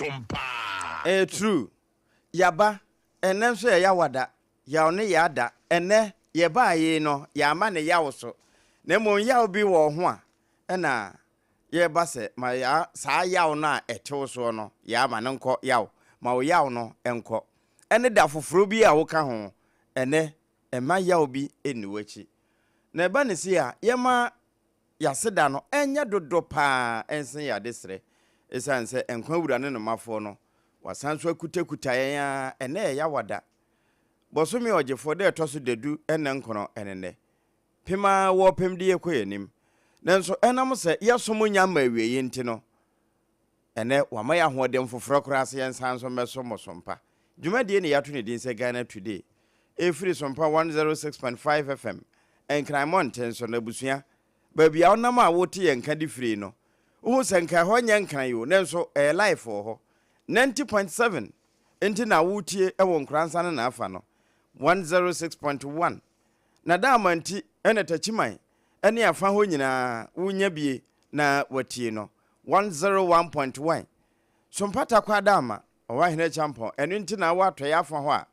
SOMPA. True. Yaba, and then say Yawada, Yaone Yada, and ne, Yaba ye no, Yamane Yaoso. Nemo Yao be war one, and ye basse, my ya, sa yaw na etoso no, Yaman unco yaw, Mao yaw no, enco. And the daffo frubia woka home, and ne, and my yaw be in Wichi. Nebanisia, Yama Yasedano, and Yadodo pa, and say ya disre. Esan se enkwa wura ne no mafo no wasanso akutakuta ya ene ya wada bosomi ogefo de toso dedu ene nkono enene pema wo pemdi ekoyenim nanso enam se yesomo nyama awie nti no ene wama ya hoodem foforo krase yensanso meso mosompa dwumade ne yato ne din se Ghana Today efiri SOMPA 106.5 FM enkran tenso na busua babia onam a wote yenka di free no Uhu senka ho nyankan yo nenso life ho 90.7 enti na wutie ewo nkransa na afa no 106.1 na dama nti ene tachiman ene afa ho nyina wunya bie na watie no 101.1 sompata kwa dama owa hene champion ene nti na wato ya afa ho a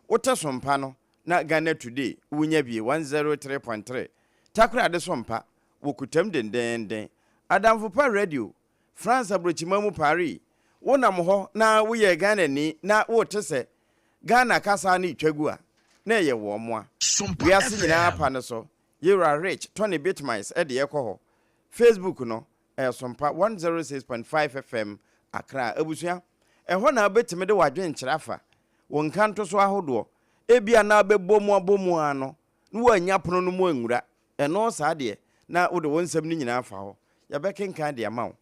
wote sompa no na Ghana Today wunya bie 103.3 takura de sompa wokutam dendenden Adamfupa Radio, France Abrochimamu Paris, wonam ho na woye Ghana ni na wote se Ghana kasa ni twagua na ye wo moa. We are seeing apa no so. You are rich, Tony BITMISE e de ekoho. Facebook no SOMPA 106.5 FM Accra abusua. Eho na betime de wadwen kyerafa. Won kanto so ahodo. Ebia na bebomu abomu ano. No anya pono no mu anwura. Eno sa de na wo de wonsam ni nyina afa ho. Yabekin kandi amount.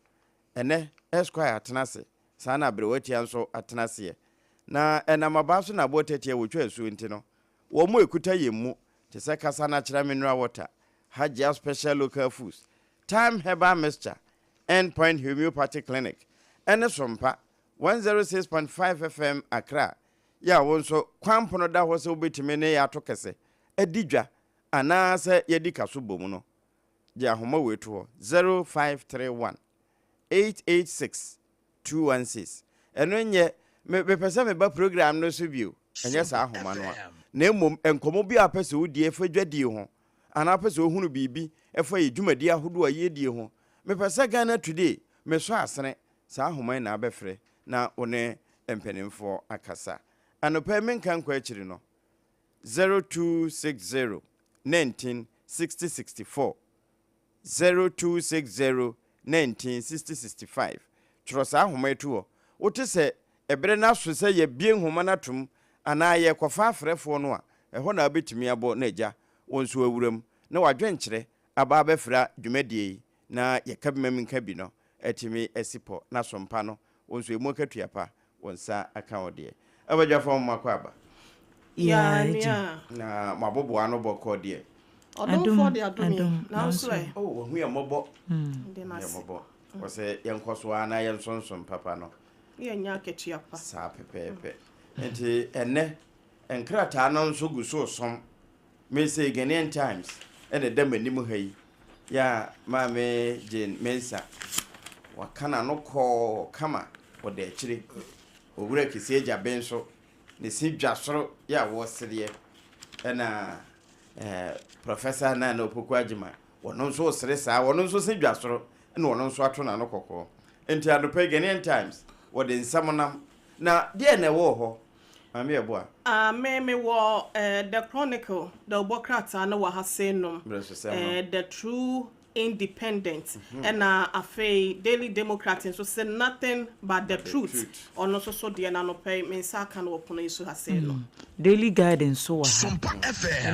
Ene Esquire atenase. Sana abrewati anso atenase. Na enamabaso na botetie wotwa asu nti no. Wo mu ekuta yemu. Te se kasa na kira mineral water. Hajia special local foods. Time herbal mixture. Endpoint homeopathic clinic. Ene SOMPA 106.5 FM Accra. Ya wonso kwampono da ho se obetime ne ya tokese. Edidwa anase yedika so bomu no. Ja homa wetu 0531 886 216 eno nye me pese me ba program no so bio enye sa homa no na emom enkomo bi apese wodi efadwadi ho ana apese ohunu bibi efa yedwumadi ahodo a yedie ho me pese Ghana Today me so asene sa homa na abefre na one empenimfo akasa anopa menkan kwa akiri no 0260 196064 0260 196065 Trosa homa etuo wote se ebere na so se ye bie homa na tum ana ye kofa afrefo no a eho na betimi abo na agya wonso awuram na wadwenkyere aba abefra dwumadie na ye kabemam nka bi no etimi esipo na SOMPA no wonso emu katuapa wonsa aka ode abadwafo makwa aba ya na mabobo ano boko de Odom for the adom now so oh hu ya mobo ya mobo wose yenkoso ana yensonson papa no ye nya ketuapa sa pepepe enti enne enkrata no nso guso som me say Ghanaian Times ene dem anim hayi ya mame Jane Mensa wakana no ko kama wode akire owura kisi eja benso ne si dwasoro ya wo sede ena Professor Nana Opokwajima wono nso osresa wono nso se dwasoro na wono nso ato na no kokko enti adopa Ghanaian Times wode nsamonam na de na wo ho ame ebo a me wo the Chronicle the Obokrata na wa hasenum the True Independent and afei Daily Democrat so say nothing but the truth or no so de na no pay me saka no opono isu haseno Daily Guidance so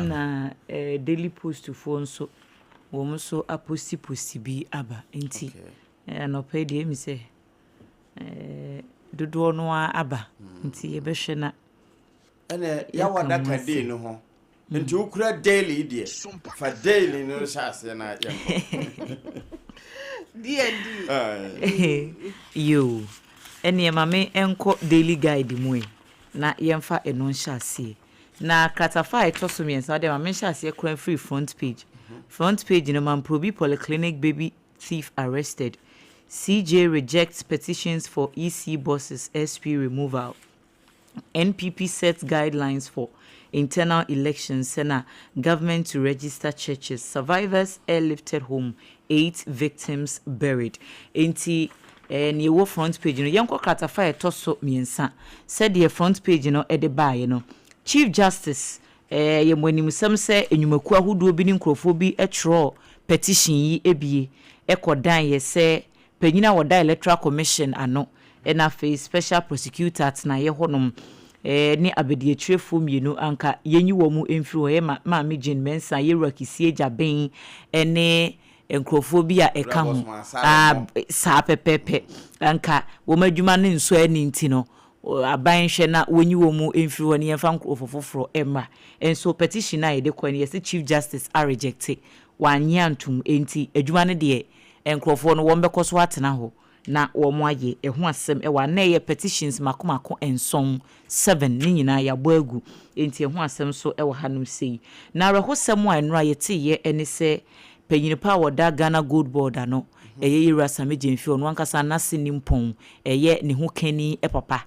na Daily Post phone so wo so aposti bi aba enti no pay de mi say dodo no aba nti ye behwe na ene ya wada kade no ho nti ukura daily die fa daily no shase na ya yo ene mame enko Daily Guide mu na yemfa eno shase na kratafa etoso miensa de mame shase kran free front page no man probi polyclinic baby thief arrested CJ rejects petitions for EC bosses SP removal. NPP sets guidelines for internal elections. Senate government to register churches. Survivors airlifted home. 8 victims buried. Enti near front page, you know, young Kratafire tosso miensa. Said the front page, you know, at the bar, you know. Chief Justice, when you some say, and you makua who do be in crofobia a tro petition ye ebie. Echo dan ye say, Penina or die electoral commission, ano. And a face special prosecutor at na ye honum. Ni abedi trefum you know anka yenyi wo mu emfiri ho ma me Jane Mensa ye rakisie jaben ene enkrofobia eka ho sa pepepe anka wo madwuma ne nso ani nti no aban hwe na wenyi wo mu emfiri ho ne yemfa nkrofofoforo emma enso petition na ye de kwani ye Chief Justice are rejected wanyantum enti adwuma ne de enkrofo no wo mbekọ so atena ho na womo aye eho asem wa na ye petitions makomako enson 7 ni nyina ya boagu enti eho asem so wa hanum sei na rehosem a enra ye te ye ene se panyini pa woda Ghana Gold Board ano eye yira samejemfi ono ankasa na sinimpon eye ne ho kani papa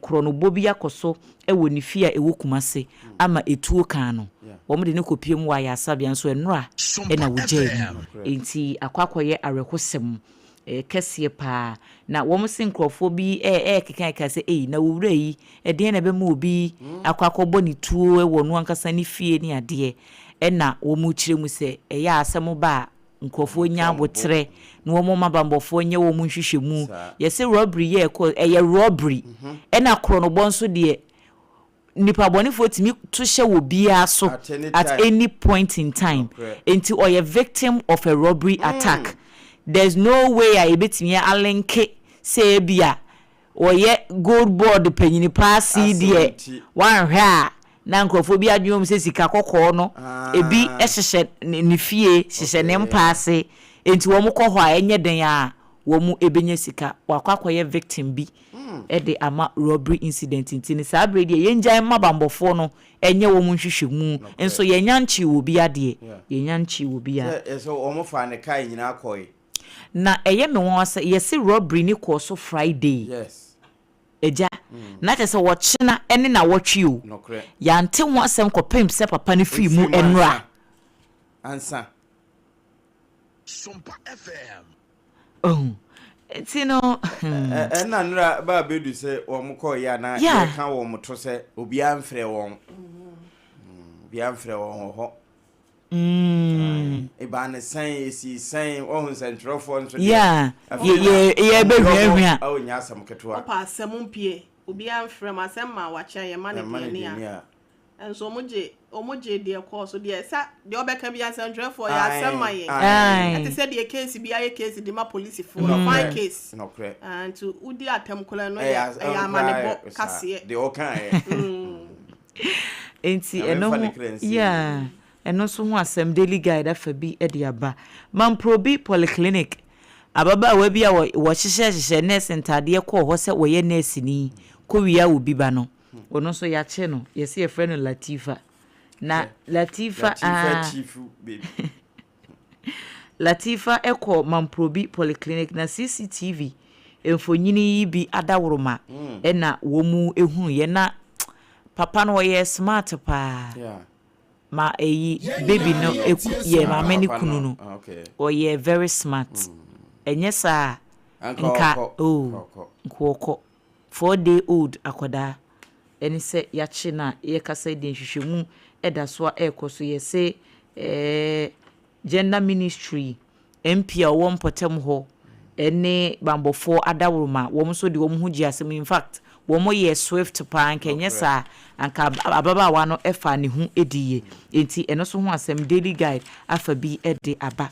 krono bobi yakoso wo ni fia ewo kumase ama etuo kan no womo de ne kopiem wa ya asabia nso enra na wogye enti akwakoye arehosem kese pa na wo msin krofo bi kekan kase na wura yi de na be mu obi akwakobo ni tuo wonu ankasa ni fie ni ade na wo mu kire mu se ya asem ba nkrofo nya abotre na wo mabambofo nya wo mu hwehwe mu yese robbery ye ko robbery na krono bonso de nipa bonifo timi to hye wo bia so at any point in time until or a victim of a robbery attack. There's no way I betimi alenke say bia oye Gold Board penyini pass die wan hwa na nkrofobia adwom se sika kokko no ebi ehhye ni fie hye ne mpaase enti wo mkọ ho a enye den a wo mu ebenye sika wakwakoye victim bi de ama robbery incident ntini sa abredi yenjan mabambofo no enye wo mu hwehwemu enso yenyanchi wo bi ade yenyanchi wo bi a so o mo fa ne kai nyina akoi na eye me won ase yesi robbery ni ko so Friday yes eja na tese wo china ene na wotwe o ya nte ho asem ko pem se papa ne fi mu enra ansa SOMPA FM etino na nra ba bedu se wo mko ya na ye kan wo moto se obi amfre won obi amfre won ho Ibane saying si saying oh central phone yeah ye be hwehwea oh nya asem keto a pa asem mpie obi amfrem asem ma wacha ye ma ne de ya enso omoje de course de sa de obeka bi central for ya asem ma ye ati said the case bi aye case de ma police for fine case no correct and to udi atem kola no ya ma ne bo kase de o kan enti eno yeah eno so ho asem daily guide afa bi e aba Mamprobi polyclinic ababa wa bi a wo hyehye nurse ntade ko ho se wo ye nurse ni ko wi a obi ba no ono so ya che no yesi e friend Latifa na Latifa chief baby Latifa eko Mamprobi polyclinic na CCTV enfonyini yi bi adaworoma na wo mu ehunu ye na papa no ye smart pa ma baby no ye ma many kunu no or ye very smart enye sa nka nkoko 4-day-old akoda eni se ya chi na ye kasa de hwehwemu eda so a ekoso ye se gender ministry MP a won potem ho ene bambofo adaworoma wo so de wo hu gi asem in fact wo mo ye swift pa anka enye sa anka ababa wa no efa ne hu ediye enti eno so ho asem daily guide afa bi ede aba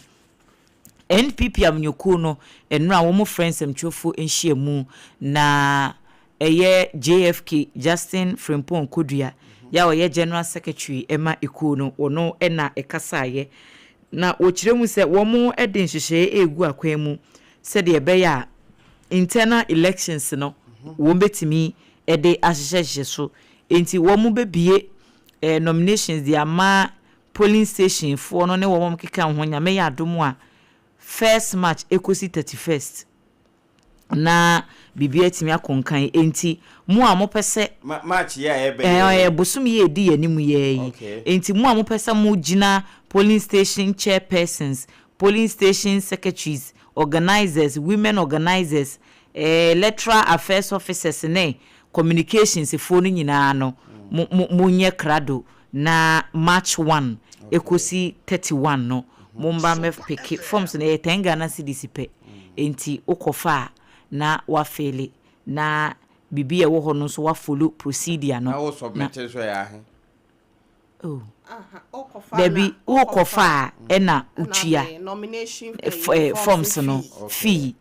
NPP amnyoku no enra wo mo friends amchofo enhyiamu na eye JFK Justin Frimpong Kodua ya oye general secretary ema eku no ono ena ekasaye na ochiremu se wo mo ede nhyehyee egu akwan mu se de ebeya internal elections no wo betimi ede ahyehyehye so enti wo mo bebie nominations di ama polling station fo no ne wo mo keka ho nyame ya adomo a first March ekosi 31st na bibia timi akonkan enti mu a mo pese March ya ebe bosom ye di animu ye yi enti mu a mo pese mu gina polling station chairpersons, polling station secretaries, organizers, women organizers, electoral affairs officers ne communications phone nyina no munye krado na March 1 ekosi 31 no mumba me pick forms na 10 Ghana cedis pe enti okofa na wafele na bibi e wo ho no so wa follow procedure no na wo submit so ya he okofa baby okofa na utua nomination forms no fee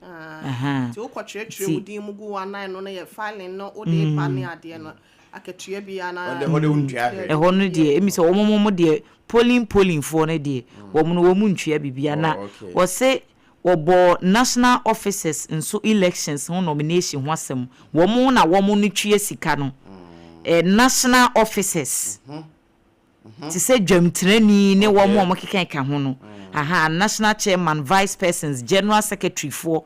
ti okochire mudi mugu wanan no na ye filing no ode pa ne ade no aketua bia na ode untua ho no de emi se omomo de polling for no de womu ntua bibia na wo se wobo national officers nso elections ho nomination ho asem womu na womu no twa sika no national officers ti se dwamtrani ne womu omo keka ho no national chairman, vice persons, general secretary for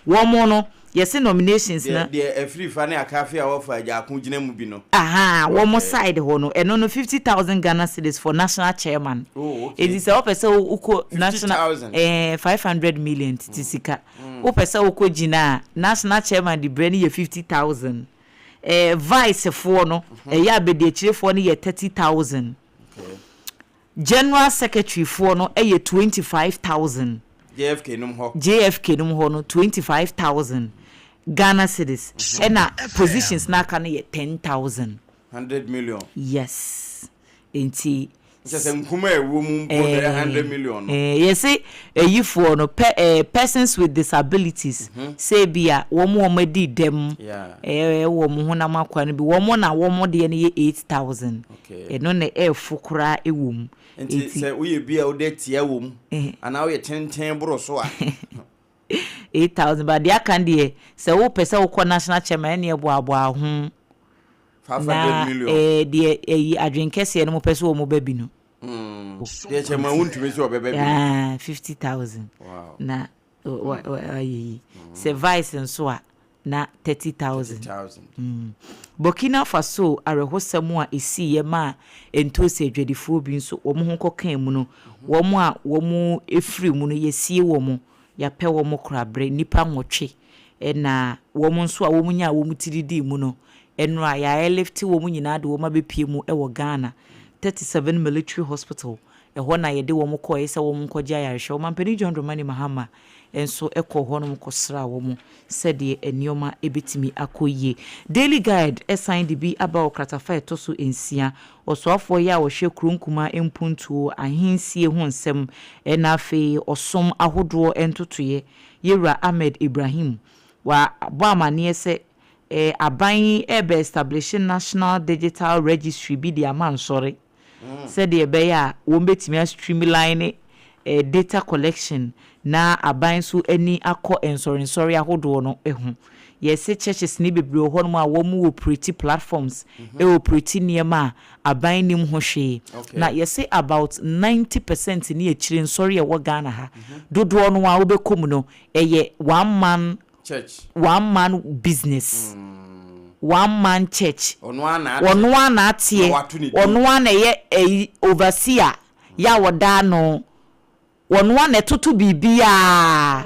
womu no yes nominations na the free fan akafe a wofa aja akugina mu bi no womu side ho no eno no 50,000 Ghana cedis for national chairman. It is a person uko national 500 million tisika o person uko gina national chairman the brain ye 50,000 vice for no ya be de chire for no ye 30,000 general secretary for no ye 25,000 JFK num ho no 25,000 Ghana cedis na positions na ka no ye 10,000 100 million. Yes. Enti just nkuma ewo mu 100 million. Yes you for no persons with disabilities say bia wo mo di dem wo mo hona makwa no bi wo mo na wo mo de ne ye 8,000 no na fukura ewo mu enti say we bia wo de tia wo mu ana wo ye tenten bro so a 8,000 but dia kan de say wo pesa wo national chairman ne ebo abo ho 500 million de adwenkese no mo pesa wo mo babi no de chairman wuntumi so obebabi 50,000 wow na say vice nso a na 30,000 Burkina Faso arehosam a esi ye ma entose adwadifo bi nso wo mo ho kokan mu no wo mo a wo mo efiri mu no yesie wo mo ya pe wo mo krabre nipa nwotwe na wo mo nso a wo mo nya wo mo tididi mu no eno a ya elefti wo mo nyina de wo ma bepie mu e wo Ghana 37 military hospital ho na ye de wo mo ko ese wo mo nkogya yarehwe wo mampani John Dramani Mahama enso ekọ ho no mo kosra wo mo sede enioma ebetimi akoyie Daily Guide assigned bi aba okratafa etoso ensia osoafo ya wo hwe krunkuma empuntuo ahensie ho nsem na afi osom ahodo entotoye Yewra Ahmed Ibrahim wa boamane se aban ebe establishing National Digital Registry bi di amansore said the beya won betimi streamline data collection na aban so ani akọ ensori ahodo no ehu yes churches ni bebre ho no ma wo mu operate platforms operate niema aban nim ho hwe na yes about 90% ni echire nsori e wo Ghana ha dodo no a wo bekom no eye one man business one man church ono ana atie ono ana ye overseer ya woda no ono ana tutu bibia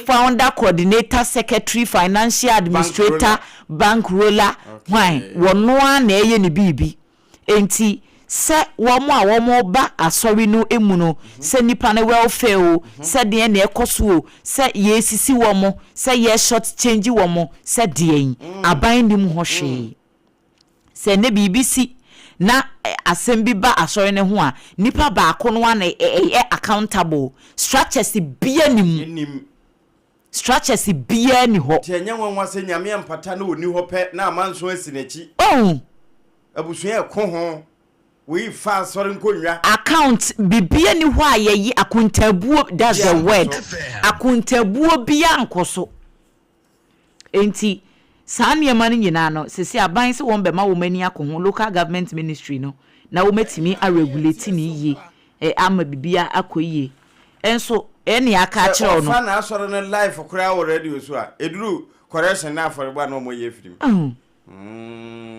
founder coordinator secretary financial administrator bank roller why ono ana ye ni bibi enti se womo a womo ba asori no emu no se nipa na welfare o se de na ekoso o se ye sisi womo se ye short change womo se de aban nim ho hwe se ne BBC na asem ba asori ne ho a nipa ba ko no na accountable structures bia nim structures bia ni ho tenye nwanwa se nyame empata na oni ho pe na amanso asinachi abusua ekho ho we fa sorry nkonwa account bibia ni ho ayeyi akuntabuo that's the word akuntabuo bia nkoso enti sanye mani nyina no sesi aban se won be ma wo mani akoho local government ministry no na wo metimi a regulate ni yi ama bibia akoyie enso eni aka kire no fa na asoro no live kura wo radio so a eduru correction na for gba no mo ye firim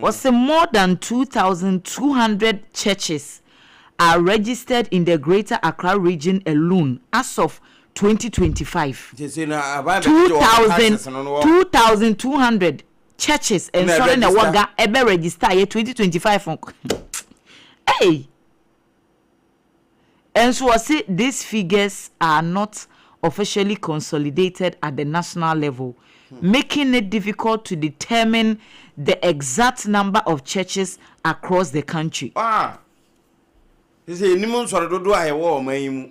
was more than 2,200 churches are registered in the Greater Accra region alone as of 2025. 2,200 churches and sorry na waga ebe register ye 2025. Hey. And so I say these figures are not officially consolidated at the national level, making it difficult to determine the exact number of churches across the country. This is anyone sort of do I war my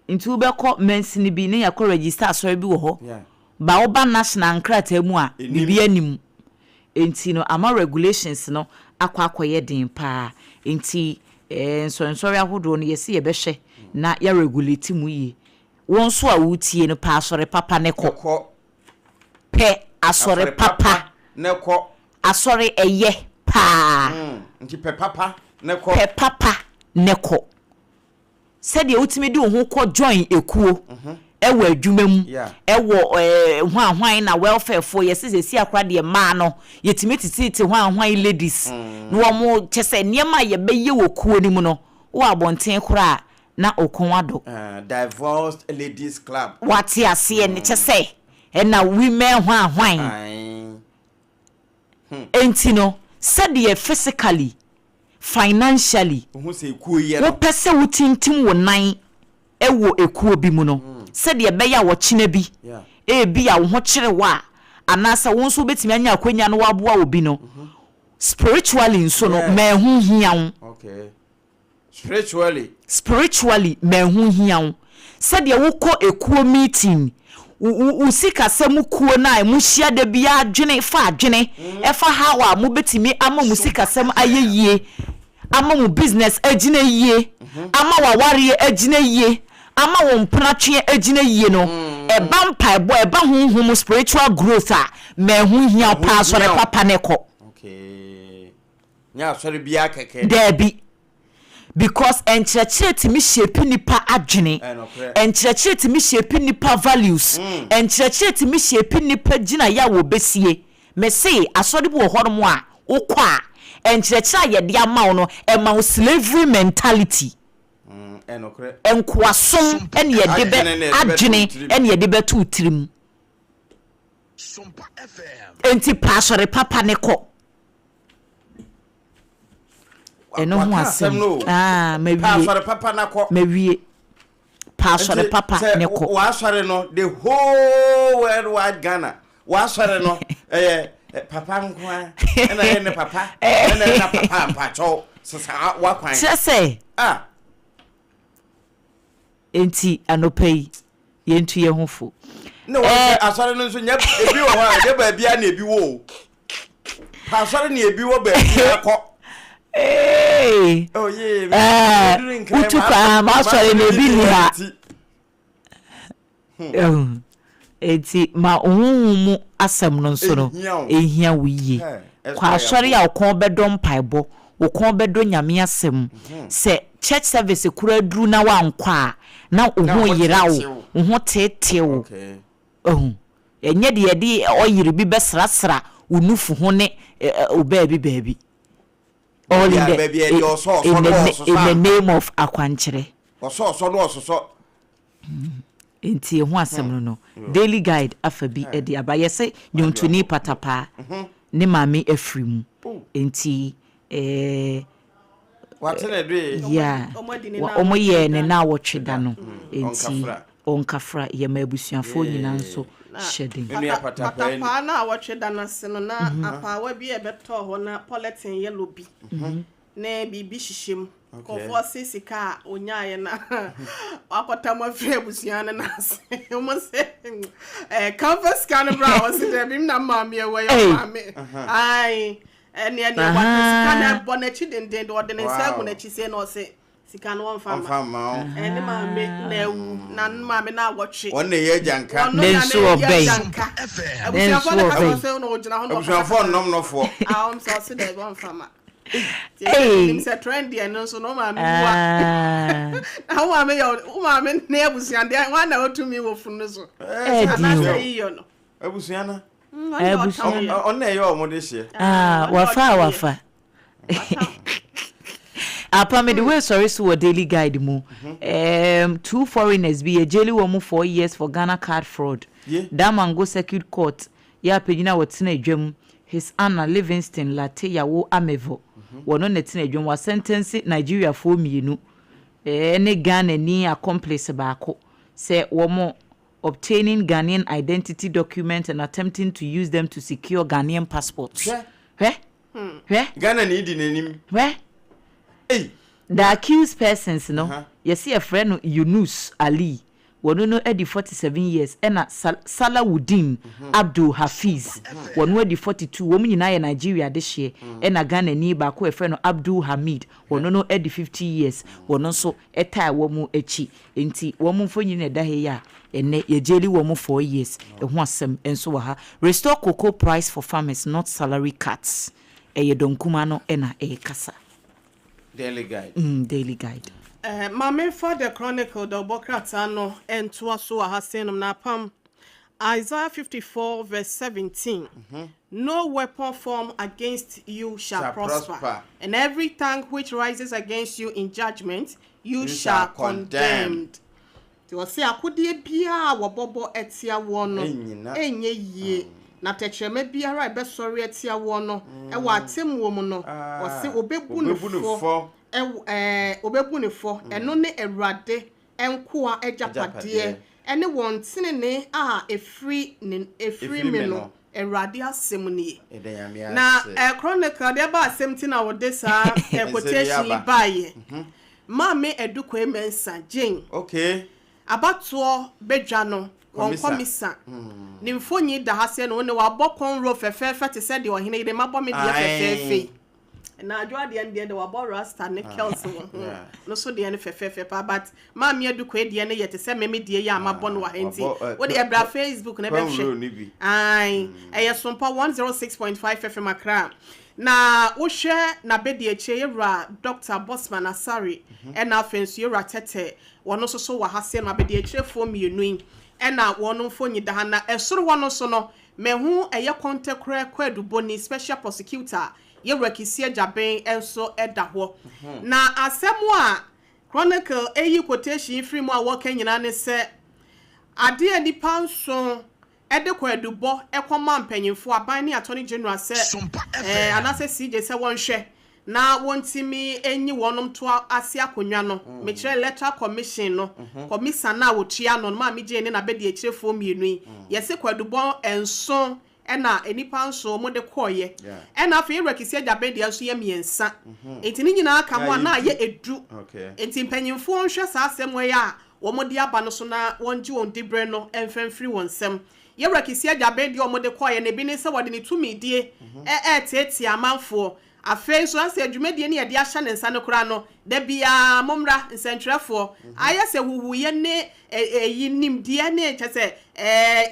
into Beko mensini bi ne yakọ register asori bi wo ho. Ba oba national nkrata mu a bibi anim. Enti no ama regulations no akwa den pa. Enti nsori ahodo no yesi ye behwe na ya regulate mu yi. Won so a wutie no pa asori papa ne kọ. Pe asori papa ne kọ. Asori eye pa. Nti pe papa ne kọ. Pe papa ne kọ. Said the ultimate who could join a cool, ewe adwumam, ewo hwan na welfare for yes is a crowd the man, yet meet it hwan ladies. No more just say near my ye wo cool ni muno, or bonten cra na okonwado. Divorced ladies club. What ya see and just say, and now women hwan. Entino said the physically. Financially wo pese wutintim wo nan ewo ekuo bi mu no said ye beya wo china bi e bi a wo ho kire wa anasa wo nso betimi anya akwanya no waboa obi no spiritually nso no mehu hia wo okay spiritually mehu hia wo said ye wo kọ ekuo meeting usika semu kuo na mu hia da bia adwene fa adwene e fa hawa mu betimi ama musika sem ayeyie ama mu business agina yie ama waware agina yie ama wo mpratwe agina yie no e ba mpa ebo e ba honhom spiritual growth a mehu hia pa sore papa ne ko okay nya sore bia keke debi because enchechire timi shape nipa adwene enchechire timi shape nipa values enchechire timi shape nipa gina ya wo besie me say asode bo horom a wokwa enchechire ye dia ma no e ma slavery mentality enkwasom ene ye de be adwene ene ye de be tu tirim SOMPA FM enti pasore papa ne ko eno ho asem pasore papa na ko mewie pasore papa ne ko wa sore no the whole world wide Ghana wa sore no papa nkwa ena ne papa ena na papa mpacho sesa wa kwan sese enti anopai yentu ye hofo no asore no nso nya ebi wo ha de ba bia na ebi wo pasore na ebi wo ba bia ko oh yeah utuka ma sorry na ebi ni ha eti ma ohunmu asem no nso no ehia wiye kwa sorry ya okon bedo mpaebo okon bedo nyame asem se church service kura duru na wankwa na ohu yirawo ohu tetewo enye de oyiri bi besrasra unufu ho ne obabi all in the name of akwankyere so no enti ho asem no daily guide afabi e de abaye se nyontuni patapa ne mame afrimu enti watene dwe ya omo ye ne na wotweda no enti onkafra ye mabusuafo nyina nso shedding patapa na wotweda na se no na apawa bi e beto ho na polythene yellow bi na bibi hihiem kofo sisika onyaye na akota mo afre busuana na se mo se canvas can bra was there bim na mama ye we mama ai ene what sika bonachi den do den sagu na chi se no se sika no mfama ene mama na ewu na mama na agwotwe wonne ye janka nenso obey abusuafo na ka se no ogina ho no abusuafo nom no fo am so se de mfama Hey, it's a trendy and also no man. How am I? Woman, neighbors, and I want out to me with Funuso. Ebusiana. On your modesty. Wafa. APAM the way sorry so daily guide mu. 2 foreigners be a jail woman 4 years for Ghana card fraud. That man go circuit court. Ya pejina watina edwam. His Anna Livingston Latte yawo amevo. Wono netina edwam wa sentence Nigeria for mienu. Ne Ghana ni accomplice baako. Say womo obtaining Ghanaian identity documents and attempting to use them to secure Ghanaian passports. Ghana need in him. Hey. The accused persons, no, you see a friend Yunus Ali, one no edi 47 years, and Salawuddin Abdul Hafiz, one wedi 42, woman in Nigeria this year, and a Ghana ni baako a friend Abdul Hamid, one no edi 50 years, one also eta womu echi, enti woman for you da ya, and ye jelly woman 4 years, and wasem and so ha. Restore cocoa price for farmers, not salary cuts. Eye donkumano ena kasa. Daily guide. Daily guide. Mame for the Chronicle, the Bokratsano, and Tuasua Hasenum Napam. Isaiah 54, verse 17. No weapon formed against you shall prosper. And every tongue which rises against you in judgment, you shall condemn. To say, I could be a wabobo etia wono. Enye ye. Na techeme biara be sorry etia wono e wa tem wo mu no o se obebu ne fo obebu ne fo eno ne Awurade enkoa ejapade ene won tinene efri me no Awurade asem ni na Chronicle de ba asem ti na wo de sa quotation baye mame eduko emensa jin okay abato bedwa no won komisa ni mfonyi da hase no ne wa bokon ro fefefe te se de ohene de mabo me de fefefe na adwa de ende de wa bo rasta ne kelso no so de ne fefefe pa but ma me aduko de ne yete se me de ya mabo no wa henti wo de ebra Facebook ne be hwe ai SOMPA 106.5 FM Accra na wo hwe na be de eche yewra Dr. Bosman Asare e na afensu yewra tete wono so wa hase no be de eche fo mienu ena wono mfonyi da na esoro wono so no mehu eye kontekre kwaduboni special prosecutor ye rekisi ajaben enso eda ho na asemu a Chronicle eyi quotation free mu a wokanyina ne se ade anipa nso ede kwadubo ekoma mpanyimfo aban ne attorney general se anase CJ se wonhwe na wontimi enyi wonom to ase akonwa no mekire electoral commission no commission na wotua no ma meje ne na bedi ekirefo mienu yese kwadubo enso ena enipa nso mo de koye ena afi rekisi agabedi enso ye miensa enti ni nyina aka mo na ye edu enti mpanyimfo nhwe sa asem we ya wo mo de aba no so na wonji won dibre no emfamfiri wonsem ye rekisi agabedi o mo de koye na bi ne se wode ne tumi die tete amanfo afei so ase adwumadie ne yede ahya ne nsa ne kora no da bia momra nsentrefo ayese huhuye ne yinimdie ne chese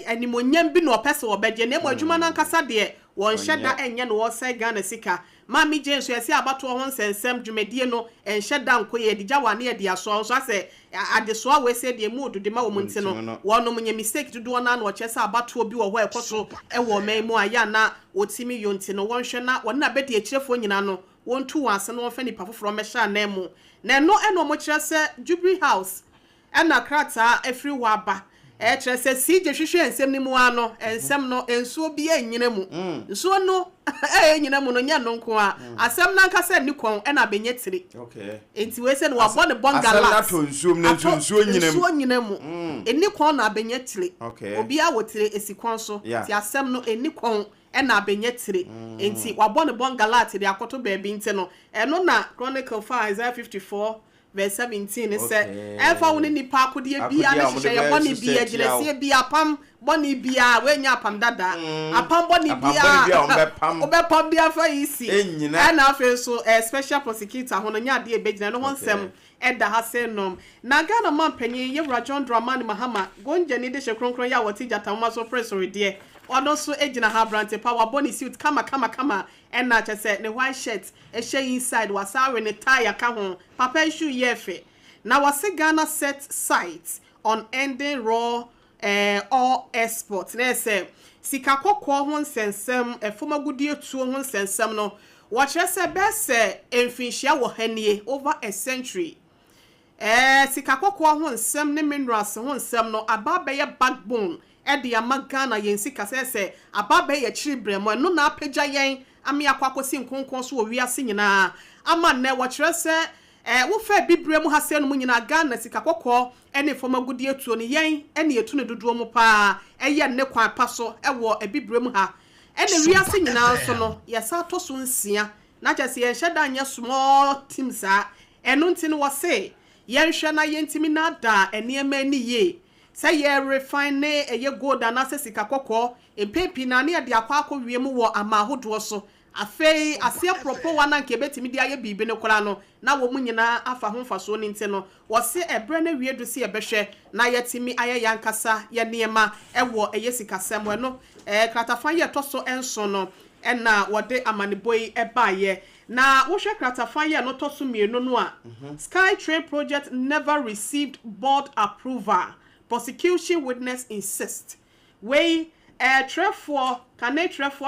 animonyam bi no opese obegye ne mo adwuma na nkasa de won hyeda enye no wose Ghana sika mami jenso yesi abato ho nsensem dwumadie no enhyeda nkoye digya wane yede aso so ase adeso a wese de mu de ma wo munti no wono munye mistake dodo na na ochese abato bi wo ho ekoso ewo memu aya na otimi yonti no wonhwe na wona bedi ekirefo nyina no wontu wanse no wonfa nipa foforo mesha na emu na no eno mo kire se Jubilee House ena krata efri waba kire se CJ hwehwe ensem ni mu ano ensem no ensuo bi enyina mu nsuo no enyina mu no nya no nko a asem na nkasa ni kon ena benye tiri okay enti we se no wabɔ ne bongala asem na to nsuo ne nsuo nyina mu eni kon na benye tiri obi a wotire esikon so ti asem no eni kon ena benye tire enti wabɔ ne bongala tiri akoto baabi nti no eno na Chronicle 5 Isaiah 54 verse 17 say efa woni nipa akode bia na hye boni bia gilese bia apam boni bia wenya apam dada apam boni bia obepam bia fa isi na afa so special prosecutor hono nya de ebegina no honsem eda ha se nom na Ghana man panyin yewra John Dramani Mahama gonje ni de hye kronkron ya woti jata ma so press re de Ono so ejina ha brante power body suit kama and na che ne white shirt e she inside wasawe ne tie ka ho papa issue yefe na wase Ghana set sights on ending raw all exports na say sika kokko ho nsensem efoma gudie tuo ho nsensem no watch say best emfinhia wo hanie over a century sika kokko ho nsem ne minerals ho nsem no aba be backbone edi amagana yen sika se ababe ye chiribremo no na apagya yen ame akwakosi nkonkon so wiase nyina ama ne wo kire se wo fa bibremu ha se no mu nyina Ghana sika kokko ene foma gudi etuo ne yen ene etu ne dodo mu pa eye ne kwan pa so ewo bibremu ha ene wiase nyina so no yesa to so nsia na kyese yen hyeda anya small teams a eno ntine wo se yen hwe na yentimi na da eniema ni ye say ye refine ye gold and sika kokko empepi na ne de akwa wiem wo amahodo so afei ase propo wana nke betimi de aye bibi ne kora no na wo munyina afa ho faso ni nte no wo se ebre na wiedu se ebehwe na yetimi aye yankasa ye niema ewo eye sika semwe no kratafan ye toso enso no na wode amaneboy ebaye na wo hwe kratafan ye no toso mienu no a Sky Train project never received board approval. Prosecution witness insist. We trefo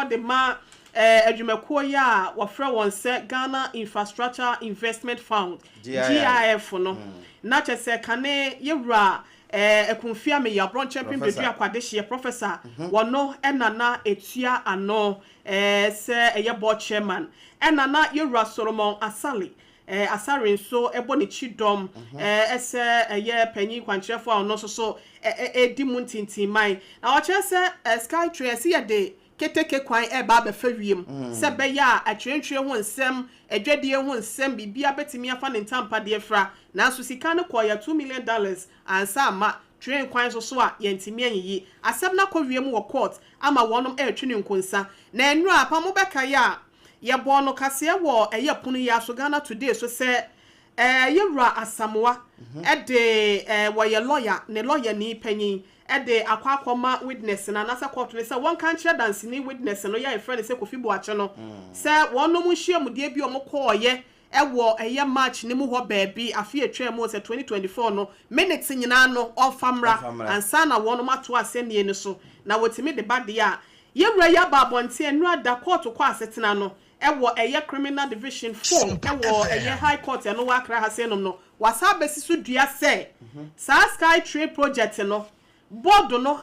the ma adwumakuo ya wafra won se Ghana Infrastructure Investment Fund GIF no na chese kane yewra ekunfia me ya bron champion bedu akwadehye professor wono enana etua ano se eye board chairman enana yewra Solomon Asali asare nso ebo ne chidom ese eye panyi kwankyerefo a ono so edi muntintin mai na o kire se Sky Train se ye de keteke kwan ba be fa wiem se be ya atwentwe ho nsem adwadie ho nsem bibia betimi afa ne ntampa de fra na so sika ne koya $2 million ansa ma train kwan so a yentimi anyi asem na kɔ wiem wo court ama wonom etwe ne nkonsa na enru apa mo beka ya ye bono kase wo eye punu ya so Ghana today so se yewra asamoa de wo ye lawyer ne lawyer ni panyin de akwakoma witness na nasa court ne se won kan kire dance ni witness no ya friend se Kofi Boache no se wono mu hyiam de bi o mo koye ewo eye match ne mu ho baabi afi etwa mu se 2024 no minutes nyina no ofamra ansa na wono mato asenie ni so na wotimi de bade a yewra ya babonte enu ada court kwa asetena no ewo eye criminal division 4 ewo eye high court eno wa kra hasenom no wasa besisu dua se sa Sky Train project no board no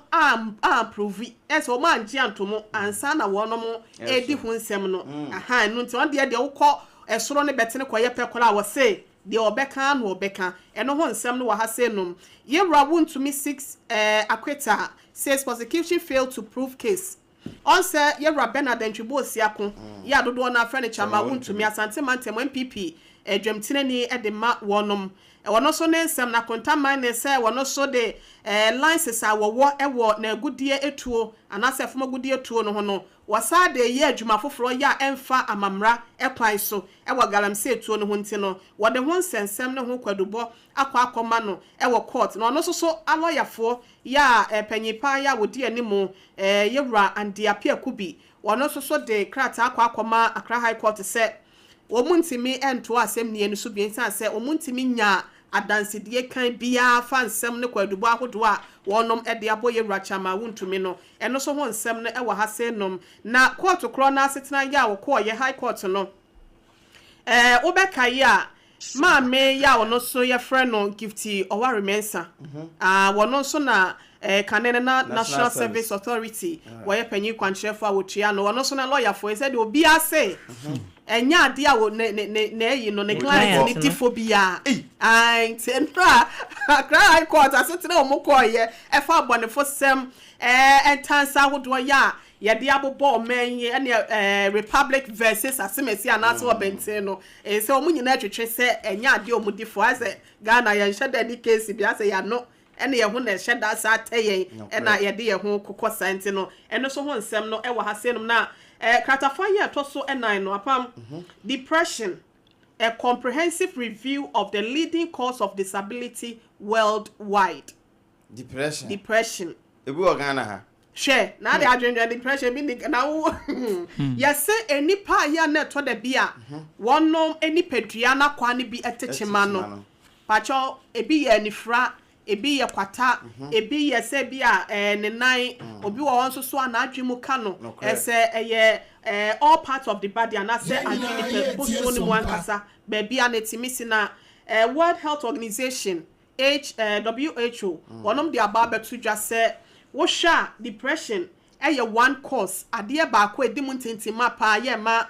approve eso ma anje antomo ansa na wonom edi hu nsem no aha no nti on de wokɔ esoro ne betene koye pekola wo se de obeka no obeka eno ho nsem no wa hasenom yewra wontumi 6 akweta says prosecution failed to prove case. On say yewra Bernard Ntwibo Siako ya dodo na afre ne chama wontumi asante mantem MPP edwamtene ni de ma wonom wono so ne nsem na kontaman ne say wono so de licenses a wo ewo na agudie etuo anase foma agudie etuo no ho no wasa de ye adwuma foforo ya emfa amamra ekwan so ewo galamse etuo no ho nti no wode ho nsensem ne ho kwadubo akoma no ewo court no no so aloyafo ya panyipa ya wodi animu yewra Andiapia Kubi wono so de krata akoma Accra High Court se omuntimi ento asem ne enu so bi nsan se omuntimi nya adansedie kan bia fa nsem ne kwadubo ahodo a wonom de aboye rachama wontumi no eno so ho nsem ne ewa ha se nom na court kro na asetena ya wo ko ye high court no obeka ya ma me ya wono so ye frɛ no gifty oware mensa wono so na kanene na National Service Authority wo ye panyi kwankyerefo a wotua no wono so na lawyer for said obi ase enya ade a wo ne yi no ne client ni tifobia tentra Accra High Court asetena o mokoye efa abonefo sem entansa hodo ya ye de abobo omenye ene Republic versus asemesi anase obente no se omunyina twetwe se enya ade omudifo ase Ghana ye nheda ni case bi ase ya no ene ye ho na hyeda sa tayen ena ye de ye ho kokosa nti no eno so ho nsem no ewa ha senom na Kratafanya toso enan no apam depression, a comprehensive review of the leading cause of disability worldwide. Depression. Depression. Ebu Ghana ha. share na the adwendwen depression bi na wo yes any pa ya na to da bia wonom any pedua na kwa ne bi etechema no pacho ebi ye nifra ebi ye kwata ebi ye se bia ne nan obi wo won so na adwemu ka no ese eye all parts of the body and say adwene pe boso ni mu ankasa ba bia na timisi na World Health Organization WHO wonom de ababa to just say wo sha depression one cause ade ba ko edimu ntintima pa ye ma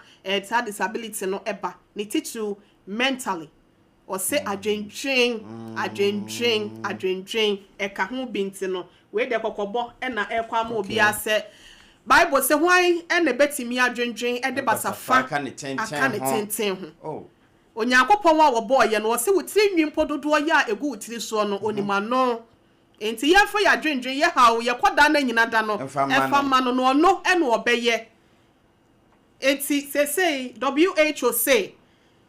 disability no eba ni titu mentally or say adwendwen eka ho binti no we de kokobo na ekwa ma obi ase Bible say why na betimi adwendwen de basafa aka ne tenten ho oh onyankopon wa wo boye no se wutiri nwimpo dodo ya egu wutiri so no onima no enti ye fa ya dwendwen ye hawo ye koda na nyina da no efa ma no no no ene obeye enti say WHO say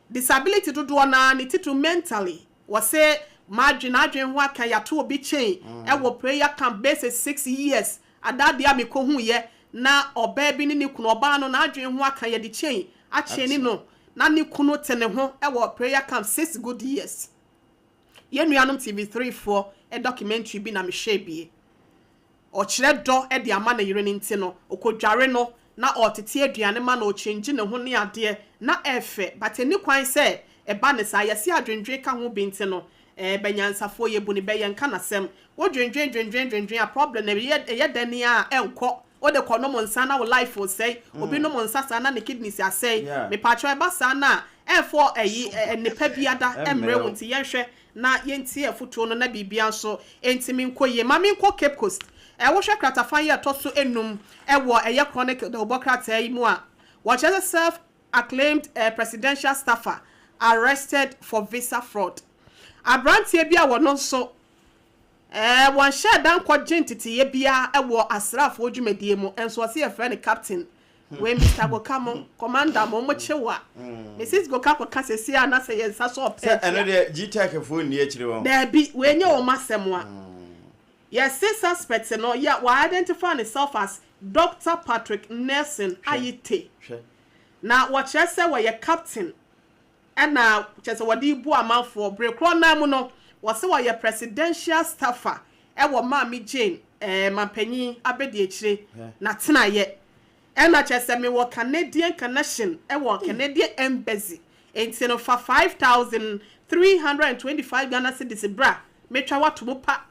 disability dodo na ni titu mentally was say margin adwen ho aka ya to obi chain wo prayer camp base 6 years adade a me ko hu ye na oba bi ni kunu oba no na adwen ho aka ya di chain a chain no na ni kunu tene ho wo prayer camp 6 good years ye nuanom TV3 4 documentary bi na me share bi o kire do de ama na yire ni nti no okodware no na otete aduane ma na o change ne ho ne ade na efe but ni kwan se eba ne sa yesi adwendwe ka ho bi nti no banyansafo ye bu ne be ye nka na sem wo dwendwen a problem na ye dani a enko o de kono mo nsa na wo life o say obi no mo nsa sa na ne kidneys a say me patcho eba sa na efo ne pa biada emre wonti ye hwe na yenti afutuo no na bibia so entimi nkoye ma me nko Cape Coast wo hwe kratafan ye to so enum wo eye chronic the obokrata yi mu a what just self acclaimed presidential staffer arrested for visa fraud abrantie bia wo no so one share dan kwaje ntiti ye bia wo asrafo dwumadie mu enso se ye friend captain we Mr. Gokamo commander mo chewa Mrs. Gokako kasesi ana se ye nsa so opet ene de GTAC phone ni akire won there be we nye o masem a yes suspect no ya we identify himself as Dr. Patrick Nelson Ayite na what say we ye captain na chese wodi bu amanfo brekro na mu no wo se we ye presidential staffer wo Mami Jane mampanyi abedi akire na tena ye ena chese me wo Canadian connection wo Canadian embassy enti no for 5,325 Ghana cedis bra metwa watomo pa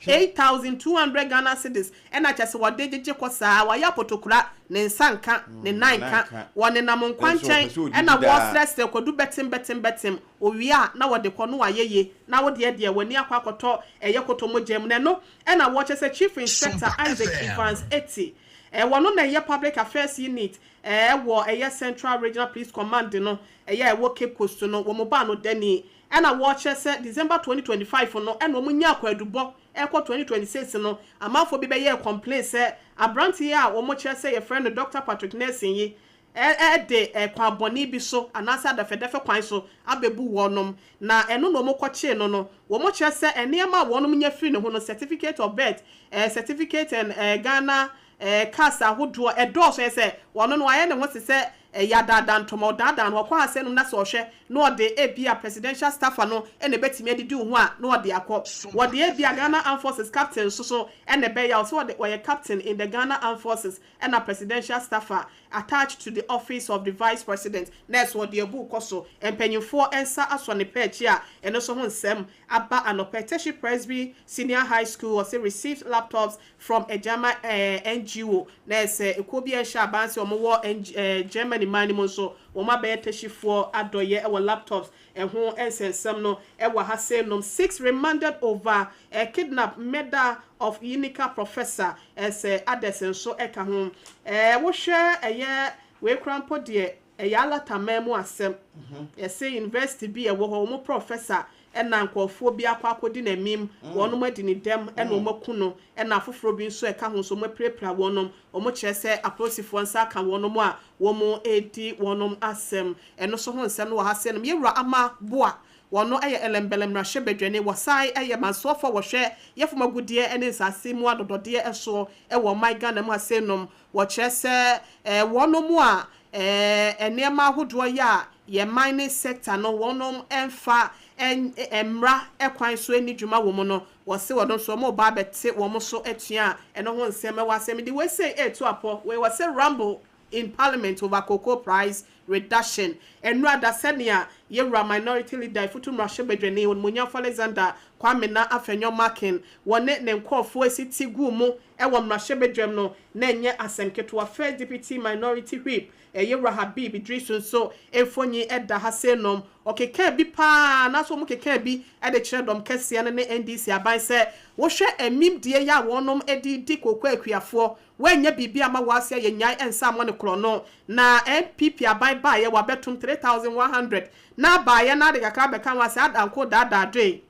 8,200 Ghana cedis ena chese wo dejeje kosa wa ya potokura ne nsanka ne nanka wo ne nam nkwanchan ena wo stress kodu betim owia na wo de kono ayeye na wo de wani akwakoto yekotomo jem ne no ena wo chese chief inspector Isaac Evans 80 wono na ye public affairs unit wo central regional police command no wo Cape Coast no wo moba no dani na wo chese December 2025 no wo munya akwadubo 2026 no amafo bi be ye complain say abranti a wo mo chese ye friend Dr. Patrick Nelson yi de kwa boni bi so anasa da fedefe kwan so abebu wonom na eno no mo kwache no wo mo chese enema wonom nya free ne ho no certificate of birth certificate and Ghana kasa hodo so say wono no aye ne ho se ya dada ntomo dada no kwa ase no na so hwe no ode ebia presidential staffer no ene betimi adidi ho a no ode akọ wode ebia Ghana Armed Forces captain so ene be ya so ode captain in the Ghana Armed Forces and a presidential staffer attached to the office of the vice president next wode ebu koso empenyfo ensa aso ne page a ene so ho nsem aba Anopetishi Presby Senior High School was received laptops from a German NGO next ekobi ensha abanse omo Germany manimo so woma be teshifo adoye e laptops ho ensensem no e wa hasenom 6 remanded over a kidnap murder of Unica professor as Addison so eka ho wo hwe we krampo de yala tamemu asem say university bi wo ho mo professor ena nkofo bi akwakodi na mim wonom adini dem ena omakuno ena afoforo bi nso eka ho so mo prepare wonom omo kyerese aposifo nsa aka wonom a wo mo edi wonom asem eno so ho nsem no ha se no yewura ama boa wono eye elembelem ra hwebedwane wasai eye mansofo wo hwe yefoma gudie ene nsase mu adodode eso e wo maiga na mu asenom wo kyese wono mu a enema ahodo ya ye mining sector no wonom emfa emra ekwan so ani dwuma wo mu no wo se wono so mo ba bete wo mo so atua eno ho nsem wasem di we say to apo we was say rumble in parliament over cocoa price reduction and rather senia yewra minority leader ifutu mrashebedwene won munya Alexander Kwame na afenyo marking wone ne nkofo asiti gu mu e wo mrashebedwem no na enye asenketo first deputy minority whip yewra Habib Idrisu so efonyi eda hasenom okeka bi pa na so mu keka bi e de kyredom kese ne NDC aban se wo hwe emim die ya wonom edi kokwa akuafo wanya bibi ama wase yenyan ensa mo ne krono na MPP aban ba ye wabetum 3100 na ba ye na de kakra beka wase adanko dada dwe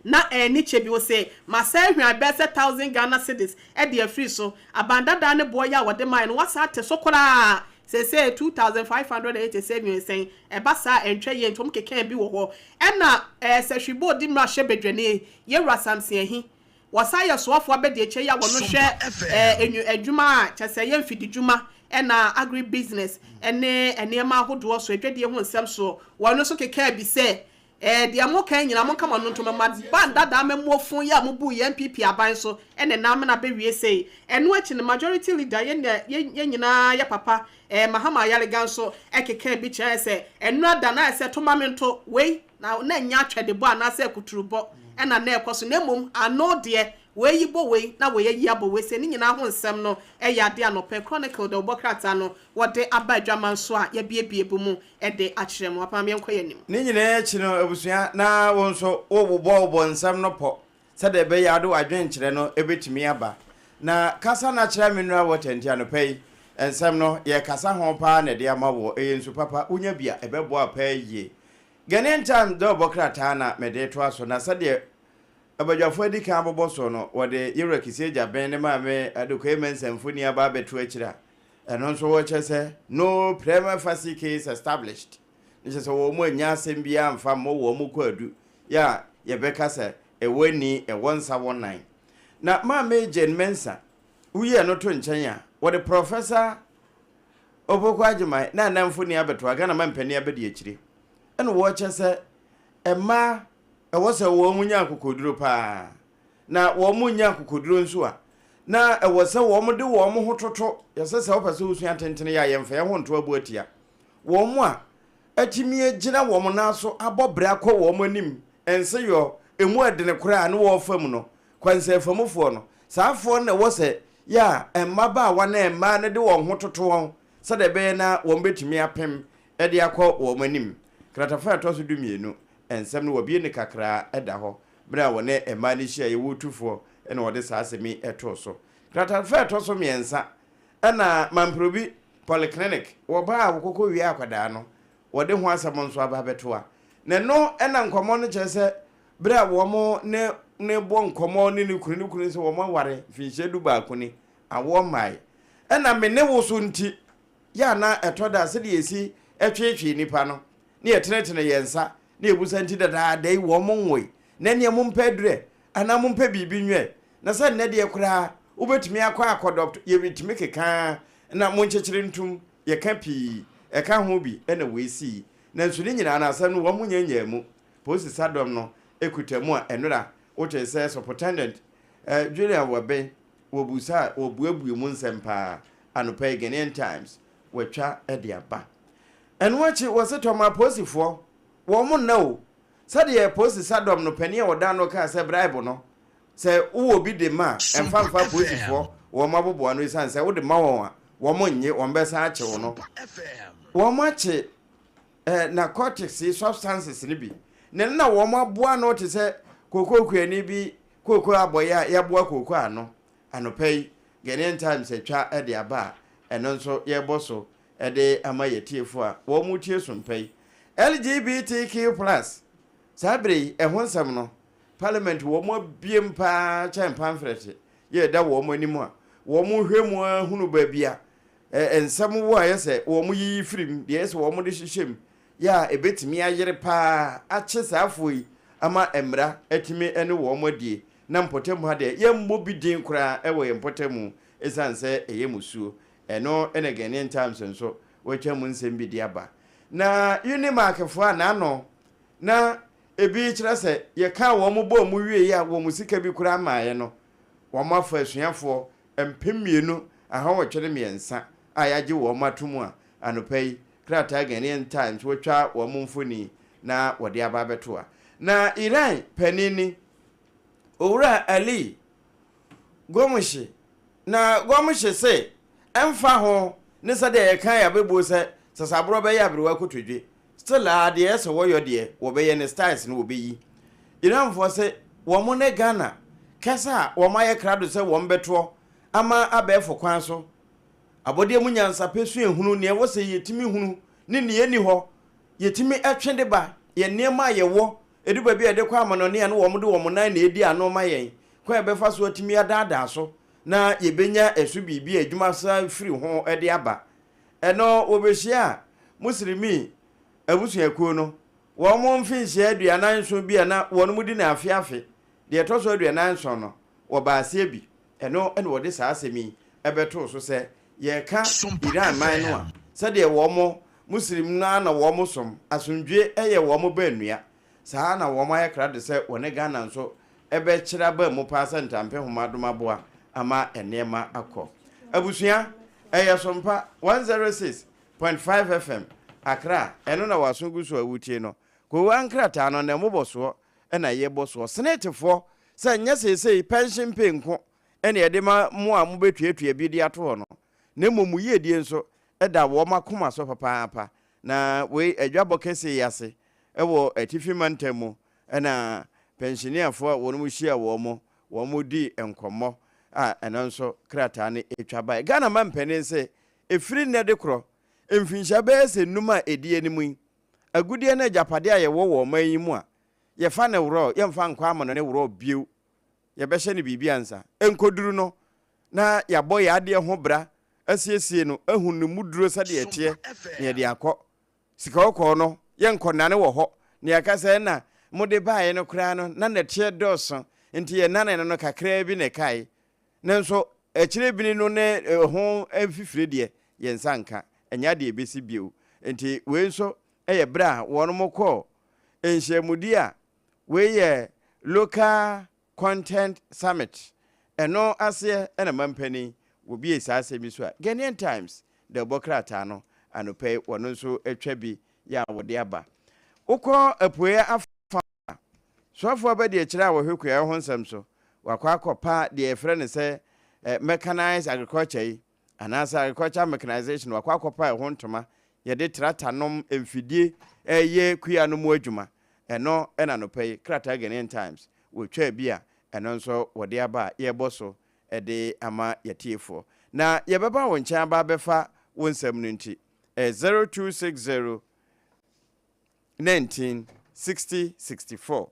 na eni chebi wo say masa hwan be 1000 Ghana cedis e de free so abandada ne boy ya wode man wasa ate so kora say 2587 saying e basa entwe ye ntom keka bi wo ho e na sehwibo di mra hwebedwane ye rasamse ahi wasaya soafo abede eche ya wono hwe adwuma chese ye mfidi dwuma na agri business ene ma ahodo so adwade ho nsem so wono so keka bi se de amokan nyina mo kama no ntoma banda da memofon ya mobu ye MPP aban so ene na me na be wie sei eno achi ne majority leader ye nyina ya papa Mahama Yalegan so ekeka bi cha se eno ada na se tomamento we na nya atwede bo ana se kuturubo ena na ekoso na mom ano de we yibo we na we yi abo we se ni nyina ho nsem no yade anope chronicle de obokrata no wode abadwaman so a ye biebie bu mu de akyerem apam ye nkoyanim ni nyina echi no abusua na won so obo nsem no po se de be yade wadwen kyere no ebetimi aba na kasa na kyere mineral water ntia no pay ensem no ye kasa ho pa na de amawo ensu papa unya bia ebebo apa ye Ghanaian time do obokrata na mede to aso na se de abadwafo adi kan boboso no wode yewra kisi agya ben ne ma me adokoe mensamfoni aba beto akira eno nso wo chese no prima facie case established nje so wo mu anya asem bia amfa mo wo mu kwadu ya ye beka se ewani ewonsa 19 na ma me Jane Mensa uye no to nchen ya wode professor obokwa agima na namfoni abeto aga na mampani abedi akire eno wo chese emma ewose wo munya akokoduro pa na wo munya akokoduro nso a na ewose wo mu de wo mu hototo yesese wo pese usu atentene ya yemfa ye ho nto abuatia wo mu a atimi agina wo mu na so abobra akọ wo mu anim ense yo emu adene kura na wo fam no kwanse famufo no saafo na wose ya emma ba wa na emma na de wo hototo won sade be na wo betimi apem e de akọ wo mu anim kratafa to so dumienu ensem no wobie ne kakra eda ho bra wone emma ni hia ye wotufo ene wode saasemi eto so kratafa to so miensa ena mamprobi polyclinic wo ba akokko wi akwada no wode ho asem nso aba beto a ne no ena nkomo no chese bra wo mo ne bo nkomo ne kunu so wo mo ware finhye du ba kuni awo mai ena me ne wo so nti ya na etoda se de esi etwetwe nipa no ne yetenetene yensa ne ebusa nti dada dai wo mo nwe na ne mo mpedre ana mo mpa bibi nwe na se ne de kura ubetumi akwa akodop ye bitumi keka na mo nchechire ntum ye ka pi e ka ho bi na we si na nsu ne nyina na asem no wo mo nyanya mu posi sadom no ekutamu a enura wo che se superintendent Julian Wabe wo busa wo buabue mu nsempa anopa Ghanaian Times watwa e de aba enwachi wo se toma posifo wo mo na o sade posi sadom no pani e woda no ka se bribe no se wo bi de ma emfamfa posifo wo mabobo no isan se wo de ma won a wo mo nye wo mbesa ache wo no wo mo ache narcotics substances ni bi ne na wo mo aboa no te se kokoko ani bi koko aboya ya boa koko ano anopai Ghanaian Times etwa e de aba eno nso ye boso e de amayetiefo a wo mu tie sompai LGBTQ+ sabre ho nsam no parliament wo mo biem pa chan pamphlet ye da wo mo animu a wo mo hwemu hunu ba bia ensam wo ayese wo mo yi firim de ese wo mo de hyehyem ya ebetimi ayere pa ache saafoi ama emra etimi ene wo modie na mpotemu ha de yemmo bidin kura ewo yempotemu esanse eyemusuo eno ene Ghanaian Times nso wetwa mu nsem bi aba na unimarkefo na no na ebi kire se ye ka wo mo bo mu wie ya wo musika bi kura maaye no wo ma fa asuafo empemienu aha wotwere miensa ayaje wo matomu a anopai krata Ghanaian Times wotwa wo mfoni na wode aba beto a na Iran panini owura Ali Gomushi na Gomushi se emfa ho ne se de ye kan ya bebo se sasabro be ya brewa kotodwe still ade ese woyo de wo be ye ne styles no wo be yi Iran fo se wo mo ne Ghana kasa wo ma ye krado se wo mbeto ama abefo kwan so abode mu nyansa pesu ehunu ne wo se yetimi hunu ne ne eni ho yetimi etwede ba ye niema ye wo eduba bi ede kwa amanone ya no wo mde wo nan na edi ano ma yen kwa befa so atimi adada so na yebenya esu bibi adwuma sa firi ho ede aba eno obehia muslimi abusuakuo no wo mo mfinhia aduanan so bi na wo no mudi na afiafe de etoso aduanan so no wo ba asie bi eno wo de saa asemi ebeto so se ye ka Iran man no a se de wo mo muslim na wo mo som asundwe eye wo mo ba nua saa na wo mo ayekra de se wo ne Ghana nso ebe kira ba mu percent ampe homadoma boa ama enema akọ abusua eye SOMPA 106.5 FM Accra eno na wasungu so awutie no ko wankrata no na moboso na ye boso senetefo se nya sesei pension pay nko ene ye de ma mu a mu betuatua bi de ato no na momu ye die nso eda wo makoma so papa na we adwabo kese yase ewo atifi mantemu na pensioner fo wonu mu hia wo mo di enkomo a eno nso krata ne etwa Ghana man pene se efiri ne de kro emfinsha be se numa edie ni mu agudie na japade a ye wo man yi mu a ye fa ne woro ye mfa nkwa amano ne woro biu ye be hye ne bibi ansa enkoduru no na ya boy ya de ho bra asiesie no ahunu muduro sade etie ne de akọ sika okọ no ye nkonane wo ho ne akase na mode baaye no kra no na tie doso nti ye nane no kakra bi ne kai nanso ekire bi no ne ho amfifire de ye nsanka enya de ebesi biu nti we nso eye bra wono mokọ enhyemudi a we ye local content summit eno ase ena mampani wo bi esa asemi so a Ghanaian Times the bokrata no anope wono nso etwa bi ya wode aba ukọ apoya afa so aba de kira wo hwekua ho nsam so wakọ akọpa de efre ne se mechanized agriculture anasa agriculture mechanization wakọ akọpa ho ntoma ye de tractor nom emfidie eye kua no mu adwuma eno ena no pay krata Ghanaian Times wo twa bia eno nso wode aba ye boso ede ama yetiefo na ye beba won kyan ba befa wonsam no nti 0260 19 60 64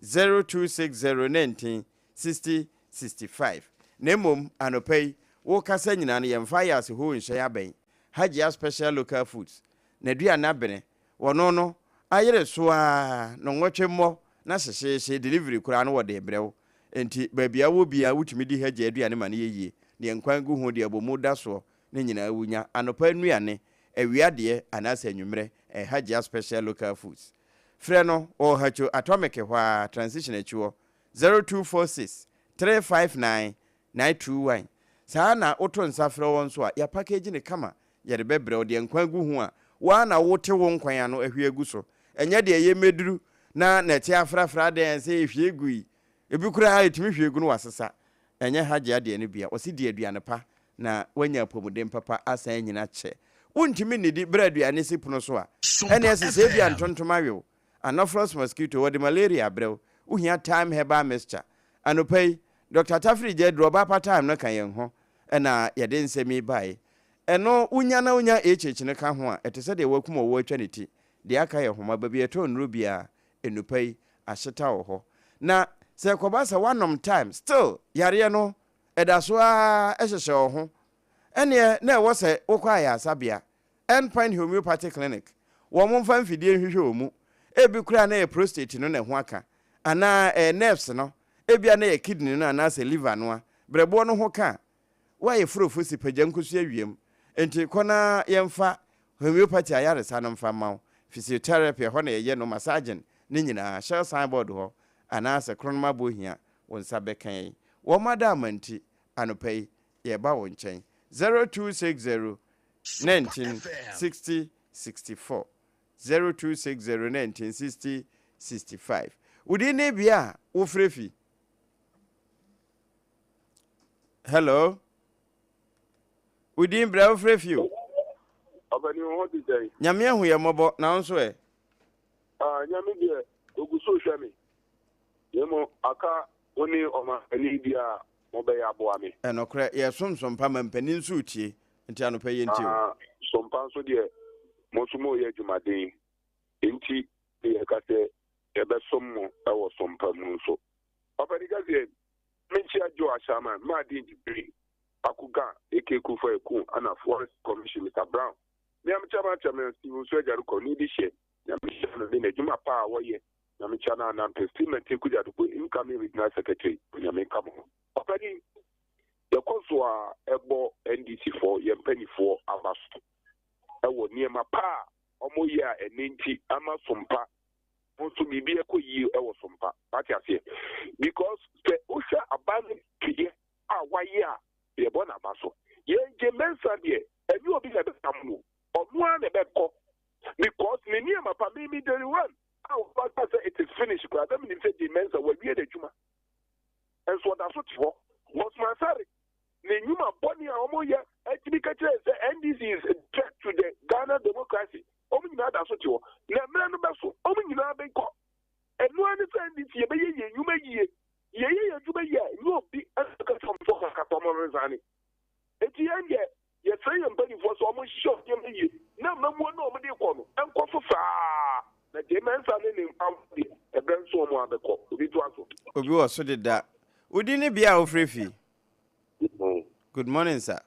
0260 19 60 65 nemom anopai wo kasa nyina ne yemfa ya se ho nhye aben Hajia special local foods na dua na bene wono no ayere so a no nwotwemmo na hyehye delivery kura no wode brew enti babia wo bia wutumi di Hajia aduane ma ne yeye ne nkwangu ho de abomu da so ne nyina wunya anopa nuane awiade anasa anwumre Hajia special local foods frɛ no o hacho atomic hwa transition achuo 0246 359 921 saa na oto nsa frɛ won so a ya package ne kama ye de bebre o de nkwangu ho a wa na wote wo nkwan ano ahwiegu so enya de ye meduru na te afrafra de se ehwiegui ebi kura ha etimi hwiegu no wasesa enya Hajia de ne bia o si de aduane pa na wanya pomuden papa asan nyina che wontimi nidi bre aduane sipono so a ene se bia ntontoma wew anopheles mosquito with malaria brew uhia time herbal mixture anopai Dr. Tafri je droba pa time no kan yen ho na ye de nsemi bai eno unya na unya ne ka ho a etese de wakuma wo atwa neti de aka ye homa ba bi eto nru bia enupai ahyeta wo ho na se koba se wanom time still yare no edaso a ehyehye ho ene na wo se wokwa ya sabia Endpoint Homeopathy Clinic wo mo mfa mfidie hwehwe omu ebi kura na prostate no na ho aka ana nerves no ebia na kidney no ana se liver no a brebo no ho ka wa ye frofo si pagyankusu awiem enti kona yemfa homeopathy ayaresa no mfa mawo physiotherapy ho na ye no massaging ni nyina share signboard ho ana se kronoma bohia won sabekan wo madam anti anopai ye ba won chen 0260 1960 64 0260 1960 65 Udi ne bia wo frefi. Hello. Udi mbra wo frefi o. Abani ho di dai. Nyame ahu ye mobo na nso e. Nyame de oguso hwame. Yemo aka oni oma ani bia mo be ya bo ame. Enokre ye somsom pa mampani nso utie nti anopa ye nti o. Sompa nso de mo sumo ye dwumaden. Enti ye ka se ebe sommo ewo sompa mu nso. Abani gazie menchi ajo ashama ma di dibri akuga ekekufa eku ana forest commission Mr. Brown. Me am chama chama civil surgery ko ni dishe na mission ni na juma pa woye na me chana na testament kuja do incoming regional secretary na me kamo opani the konso ebo NDC for ye mpani for abaso ewo niema pa omo ye a enenti ama sompa onto bibi ekoyi ewo sompa pati ase because the osha abandon pie a waye a ye bona abaso ye je mensa de ebi obi na be tamu Omwa nebeko because many of my family did one. It is finished because I mean say the men's are we the juma. And so that's what for. What's my sorry? The Numa Bonnie Omoya the NDC is a threat to the Ghana democracy. Omi na that's what you na man baso. Omi na be ko. And no understand this ye be you may ye. Ye you be ye. You be as from Katomo Rezani. At the end yet. Yes, I am ready for so much shot. No, no one over the corner. And go for far. The demands are in a brand so one the cop. Obi was so did that. Udini be our free fee. Good morning, sir.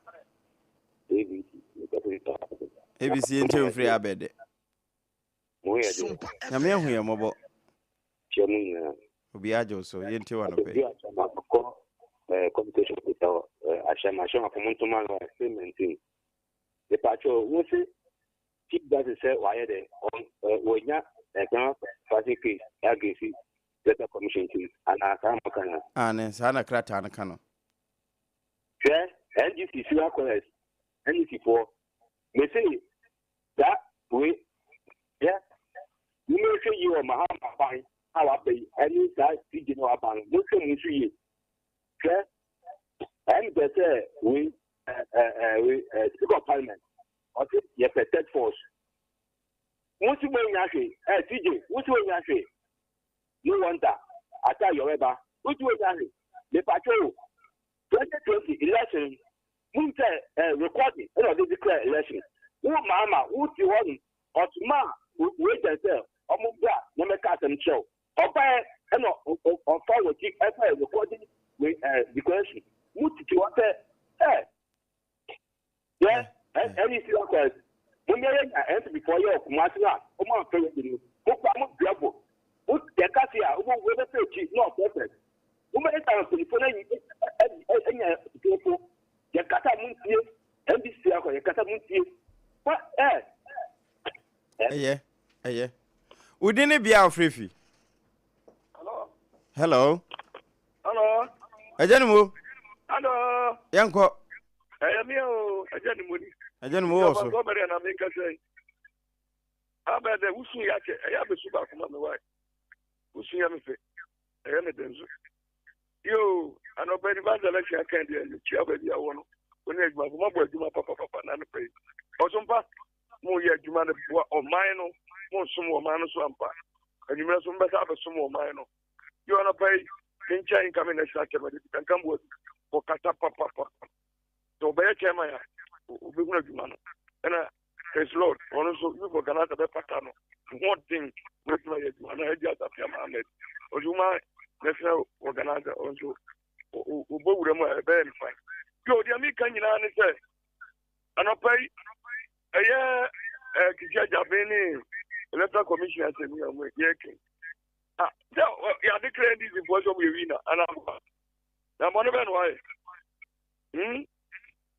ABC into free abed. Namia who are mobile. Obi ajo so into one of it. Communication with our Ashama from Montoman experimenting. The patrol will say, keep that is said, why they on Wanya, Fasiki, Agisi, Letter Commission, and Akamaka, and Sana Krata and Kano. Yeah, and this is your correct. And if you may say that way, yeah, you may say you are Mahama, how I pay any size, you know, about Muslim. And better we speak of parliament. Okay, yes, a third force. What's the way you TJ? What's the way you no wonder. I tell you, Reba. What's the way the patrol 2020 election. Munte recording. They declare election. Who mama? Who's the one? Or ma? Wait and tell. Omubra. No make us and show. Okay, and on forward. Keep recording. Declaration. Muti what yeah, and you see what when you enter before you Masina, Oma President, Opa Diabo, Ut Yakasia, who will the page not perfect. Who may have to people, Yakata Munti, and this Yakata Munti. What yeah. We didn't be our free. Hello. Ajanimu. Hello. Yanko. Ayamio, Ajanimu also. Somebody and I make us say, how about the Usu Yake? I have a super from my wife. Usu Yamife. I am a denser. You, I know very bad election. I can't do it. I want to make my mobile to my papa and pay. Or some part more yet, you might have or minor, more some more minor swampa. And you must have a some more minor. You want to pay. Pincha incoming as I can come with for Kata Papa. So, by a chairman, we will do man. And his Lord, also, you for Canada Patano. One thing with my just after Mohammed, or you might national organizer also, who would have been fine. You, the American, say, and I pay a year Kijaja Beni, Electoral Commission as a new yekin. Yeah, declare this in Bosom Irina, and I'm one of them. Why?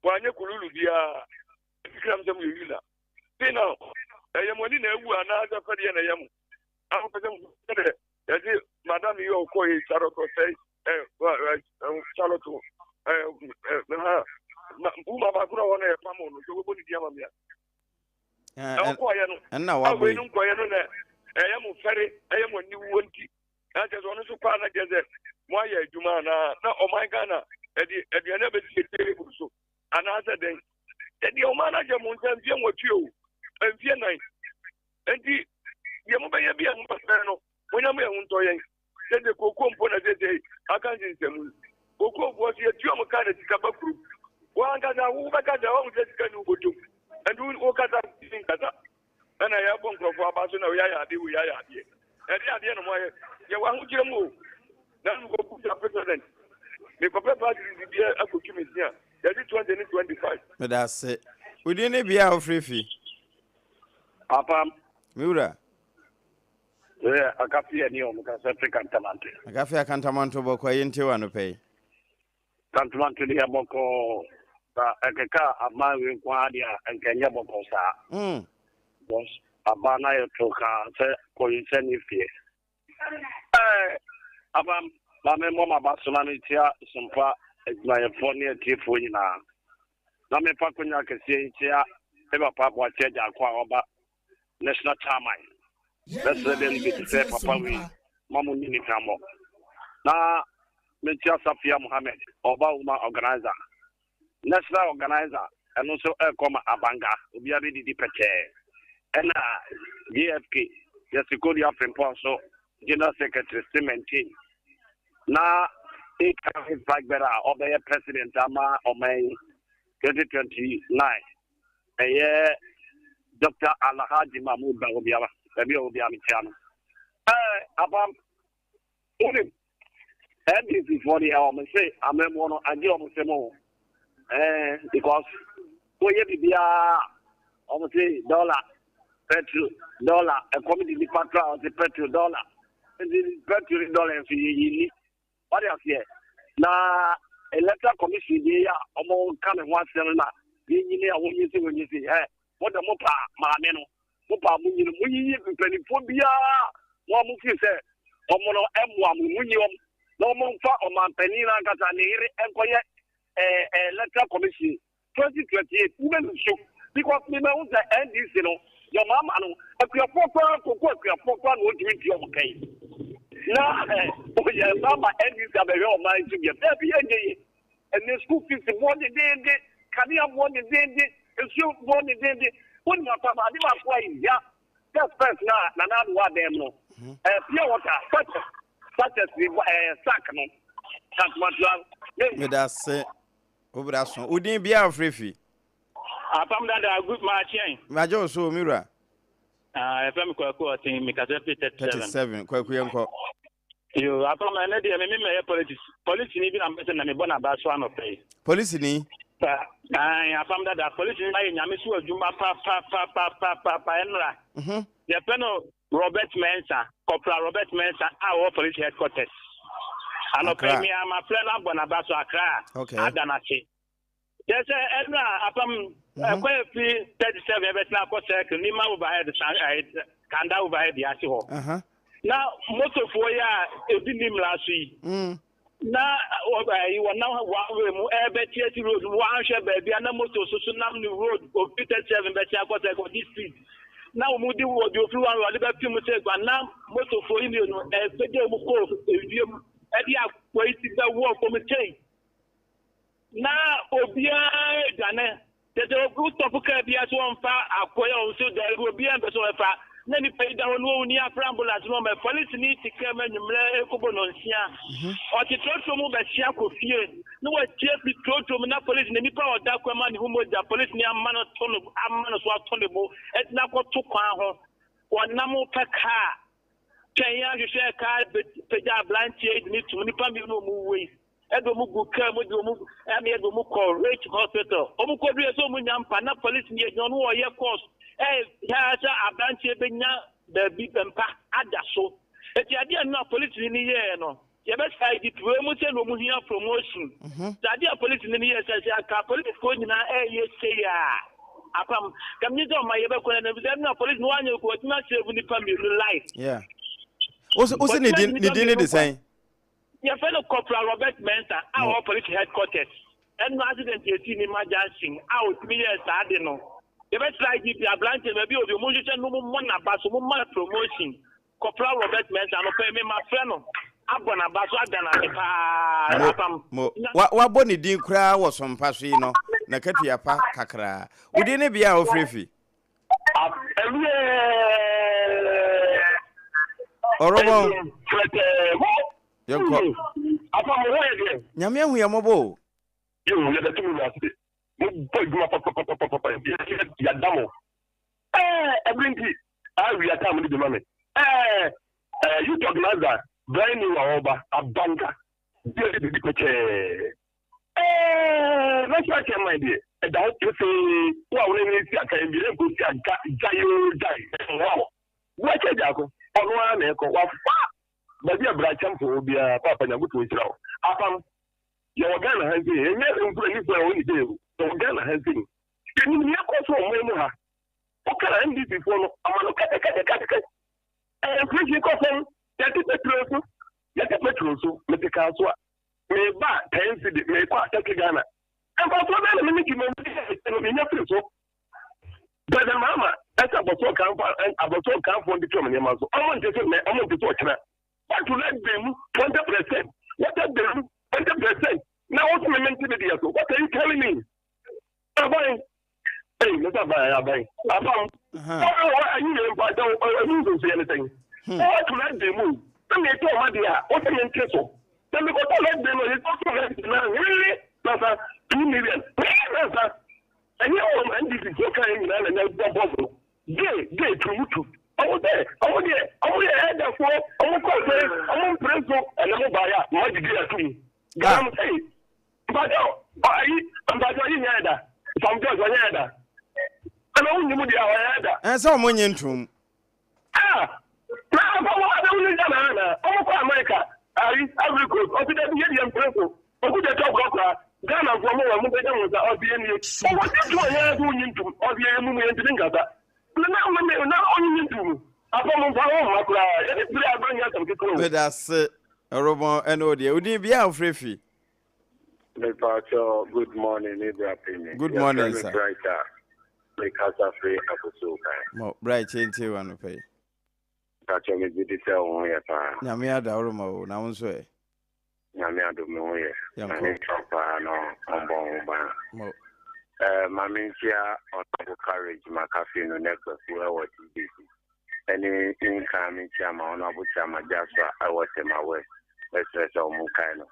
Why you could be a declare some Irina? See now, I am one in a woo another Fadi and I am. I'm Madame, you call it Charlotte, say, Charlotte, Umabakura on a Pamon, so we Yamamia. And now, I will. I am ferry, I am when you want it. I just want to partner together. Why, Jumana, no, oh my Ghana, at the end of the table. So, another day, that your manager Montan, what you and Vienna, and the Yamabaya be a Mapano, when I'm on Toy, then the Coco Pona day, I can't see them. Coco was your Jumaka at Kabaku. One got a woman got their own Jessica Nubutu, and doing all kinds of things. And I have one for Basuna, and at the end of my, you want to move. Then go put your president. The Papa Party is here, I could give it here. That is 2025. But that's it. We didn't be our free fee. APAM. Mura. Yeah, a cafe and you because African Tamante. A cafe I can't amount to Boko into one pay. Tantamante the Aboko, Akaka, Amari, Quadia, and Kenya Bokosa. Was Abana Toka, Coinsen if ye. Abam, Mame Mama Basolanitia, SOMPA, my phone Tifuina. Name Pacunia can say, ever Papa Cheja Quaba, National Tamai. Let's let them be safe, Papa, Mamuni Kamo. Now, Metia Safia Mohammed, Obauma organizer, national organizer, and also Elcoma Abanga, Ubiabi di Peche. And GFK, yes, you could have so General Secretary Cementing. Now, it can fight better, obey President Ama or May 2029. A year, Dr. Alahaji Mahmoud Baobiama, the Obiami channel. About this for the hour, say, I'm a mono, and you almost say more. Because we have almost $1. Petrol dollar, a committee department, the petrol dollar, and the petrol dollar for you. What else here? Now, electoral commission, they are almost coming once and another. When you say, hey, what the Mopa, Mameno, Mopa, Muni, Penifobia, one movie said, Omono M1, Munium, no more far on Penina, Catanere, and Coyet, electoral commission, 2028, women show, because we know the end is, you know. Your mama, if you're proper, would you be okay? Now, your mama and you have a real mind to be a baby, and the school fees one day, can you have one day, and shoot one day, wouldn't have come out of way, yeah. That's first now, and what them know. Pure water, such as the sacrament. That's what love. That's it. Obrason, we didn't be our free fee. APAM DADAA good match. Majo so Mira. FM Kwako thing because 37. Kwaku. You APAM na dey me politics. Police ni bi na mbese na me bona ba so an pay. Police ni? APAM DADAA police ni na nyame so adwuma pa enra. The peno Robert Mensah, Corporal Robert Mensah, our police headquarters. And okay, me am a friend of Bonabaso Accra. Okay. Adanachi. Yes, APAM, quite 37 years now, Nima overhead, Kanda overhead, the Asiho. Now, most of what you didn't last week. Now, you are now one road, one share baby, and most of the road of 37 better this street. Now, Moody would do through our liberty, and now most of you know, a video of Eddie, waiting the work from a chain. Now, Obia, Dana, there's a good topic of the one far, acquire also there will be a better far. Then you pay down no near Bramble as well. Police need to come and Cobonosia or to try to move a Shaco fear. No, a chief close to Monopolis and any power that woman who was the police near Manatono, Amanoswa Tonebo, at Napo Tukaho, or Namo Paka. Kenya, you share a car, but Peja Blind Shade needs to manipulate no move ways. Edomugu come with Domu and Edomuko Rich Hospital. Omuko so many police near no year course. ya sa abanche benya da bi bempa ada so eti ade na police ni ye no ye be side to mu se no mu hia promotion ade police ni ye say aka police ko nyina ye say ya apam kam ni do ma ye be ko na bi na police no anya ko tina save ni family life yeah also ni din the same your fellow Corporal Robert Mensa our police headquarters and no accident you see ni majansin out me yes ade no ye be try give the branch maybe obi mo juse no mo na baso mo ma promotion Corporal Robert Mensa no pay me my friend no abona baso adana pa apam wa boni din kura wo sompa so yi no na katua pa kakra udi ne bia o frefi orobo yonko apam wo ye de nyame ahu ya mobo yo ye da tumi na se mo boy guma papa ya damo ebrinti we are time ni mame you talk naza Brian ni wa oba abanka dey dey koche let's watch my dear that you say wa we ni si aka bi e go si aka jayo jai wow watch it ako onu ana e ko wa fa ba dia bra champo bia papa nyagutu o kira o apam ye Ghana hanzi enye nkura ni kwa oni dey o Ghana hanzi ni ni ko so mo mu ha o kara ndi before no amano kate preaching ko fon yate petroso metika so me ba tensi de me kwa take Ghana en ko so na me ki me me nya free so but the mama esa boso kan fon di to me ma so amon te so kira but to let them 20% what are them 20% now what me meant to be so what are you telling me abai hey meta abai apam you but you don't say anything what to let them move me to ma dia what me meant so then because to let them it's also let them really that's 2 million that's and you and this is okay in and double gay to oh there head for oh call say oh preso and no buy ya ma di dia to me gam say but I'm about to hear from just on hear and I won't do our and so mo nyentum now I don't need that oh America every coast oh the Indian preso oh the top rock Ghana from mo be dem za obie oh what you do here do nyentum obie mu nyentum ngata na onye nyentum apam fa ho makura e bi abanya tam kiko but that's orobo eno de udi bia ofrefi good morning, Ibrahim. Good morning, sir. Mo bright chinti wanu pay. Kacho me di tell won ya pa. Nyame ada oromo na wonso e. Nyame ado me won ye. Na ni trapa no ombon ba. Mo mami ntia on courage makafi no necklace we what this. Any in coming chama on abu chama jaswa I was in my way. Let's let mu kai no.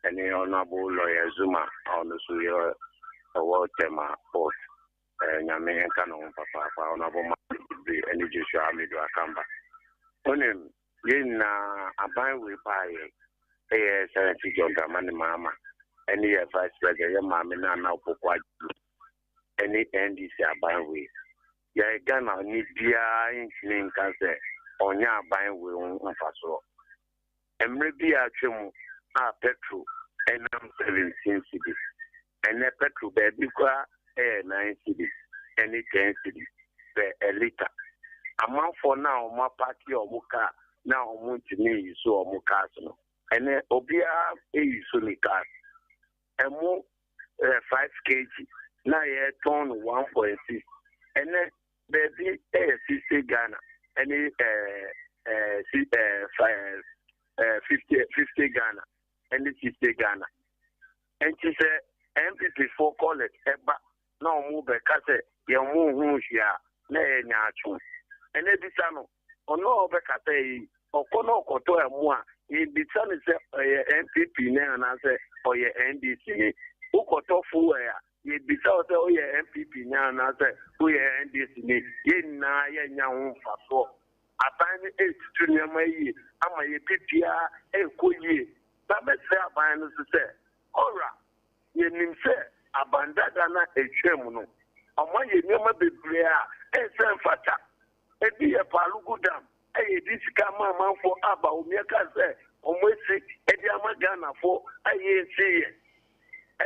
Any honorable lawyer Zuma on the Suyo award tema post. Nyame kano papa honorable be any Joshua Mido Akamba. Onim yena aban we buy Senator John Dramani Mama. Any vice president your mama na pokwa. Any NDC aban we. Ya Ghana ni bia in cancer onya aban we unfaso. Emre bia twemu petrol and 17 cities and the petrol baby qua 9 cities and 10 cities per a liter. Amount for now my party or muka now want to me so mukasno and then obia a sunika and more 5 kg now a ton 1.6 and then baby a 50 Ghana and 50 Ghana. And this is the Ghana. And she said, MPP for call it, Eba, no move a cassette, your move here, nay, nachu. And every son, or no becate, or Kono Koto and moi, it be son is MPP now and answer, or your NDC, who Koto Fu, it be so, oh, your MPP now and answer, who your NDC, yen na yan for. I find it to near my ye, I'm a PPA, a coye. That makes a buying to say, Ora, ye nim say, abandadana a chemuno, ọmọ yẹ nneọma bebree a ẹnsẹ mfata ebi yẹ Palugu Dam ẹyẹ di sika ma amanfo aba omiẹ ka sẹ ọmọ esi ẹdi ama Ghana fo ẹyẹ esi yẹ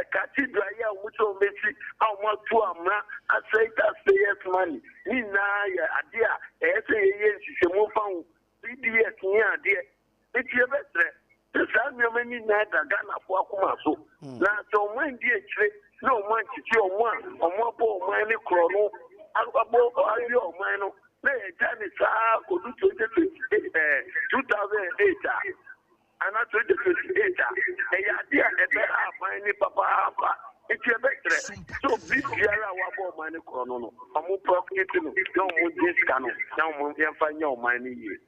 ẹkati do ayé a wọ́n ọmọ esi a wọ́n atu amuna asẹ taxpayers money ní nyinaa yẹ adeɛ a ɛyɛ sɛ yɛyɛ nhyehyɛmu fa ho BDS nyɛ adeɛ eti yɛ bɛsrɛ saa nneɛma ni nyinaa da Ghanafoɔ akoma so na sɛ ɔmo andi akyire na ɔmo ankyekye ɔmo a ɔmo abɔ ɔman ne korɔ no abɔ ayɛ ɔman no na yɛgya ne saa kodu 2008 a ana 2028 a ɛyɛ adeɛ a ɛbɛ aban ne papaapa eti yɛ bɛsrɛ so bibiara a wabɔ ɔman ne korɔ no no ɔmo prɔkiti no na ɔmo di sika no na ɔmo yɛmfa nyɛ ɔman ne yie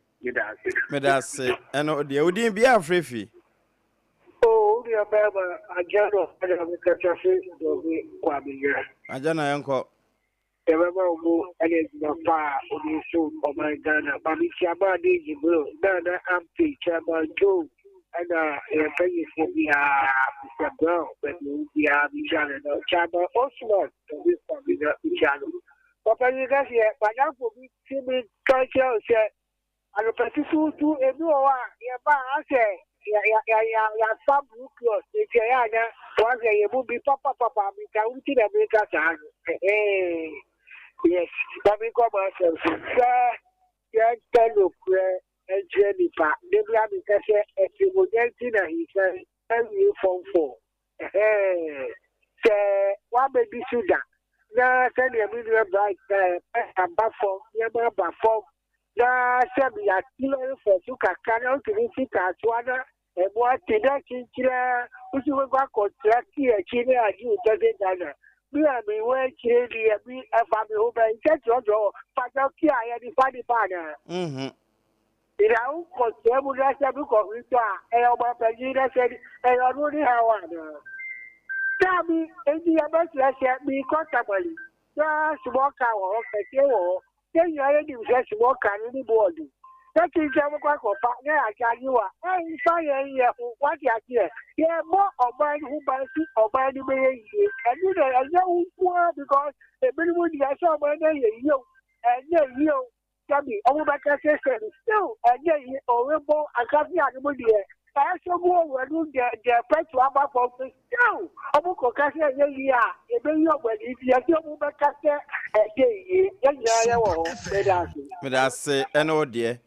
Medase ɛno deɛ wodin bia afrefi o dia baba ajano ada mkatafe dobe kwa bigira ajana yanko ebaba omo ene zimafa odiso oman Ghana mami chama de jibro na ampi chama jo ana efanyi fobia Mr. but bia bijana no chama Osman dobe kwa bigira bijana papa yiga sie banya fobi tibi kanche se alo petisu tu ebi owa ye ba ase ya sub nucleus eti ya nya waze ye bu bi papa mi ka unti na mi ka sa yes baby come ourselves ya tell okre ejeni pa debra mi ka se etimogenti na he say every form for se wa be bi suda na se ne mi do bright ba form ya ba form na sebi ya kilo for su kakana utini sika atwana ebo atida chinchira usiwe kwa contract ya chini aji utade dana bi ami we chiri bi afami ho ba ite jojo paja ki aya di fadi bana ira u ko sebu na sebi ko rita e o ba peji na sebi e o nu ni hawa na tabi eji ya ba se bi ko tabali ya suboka wo keke wo then you already said to work on the board. That is a partner. I tell you what, I'm sorry, what you here. Yeah, more of mine who buys it or buy the way. And you know, because the minimum I saw my name, you and you tell me, oh, my cousin said, no, and you overboard. I can't see anybody here. I also go when you get pet to have a focus. No, I'm going to catch you. Yeah, if you are going to catch it. Medase eno deɛ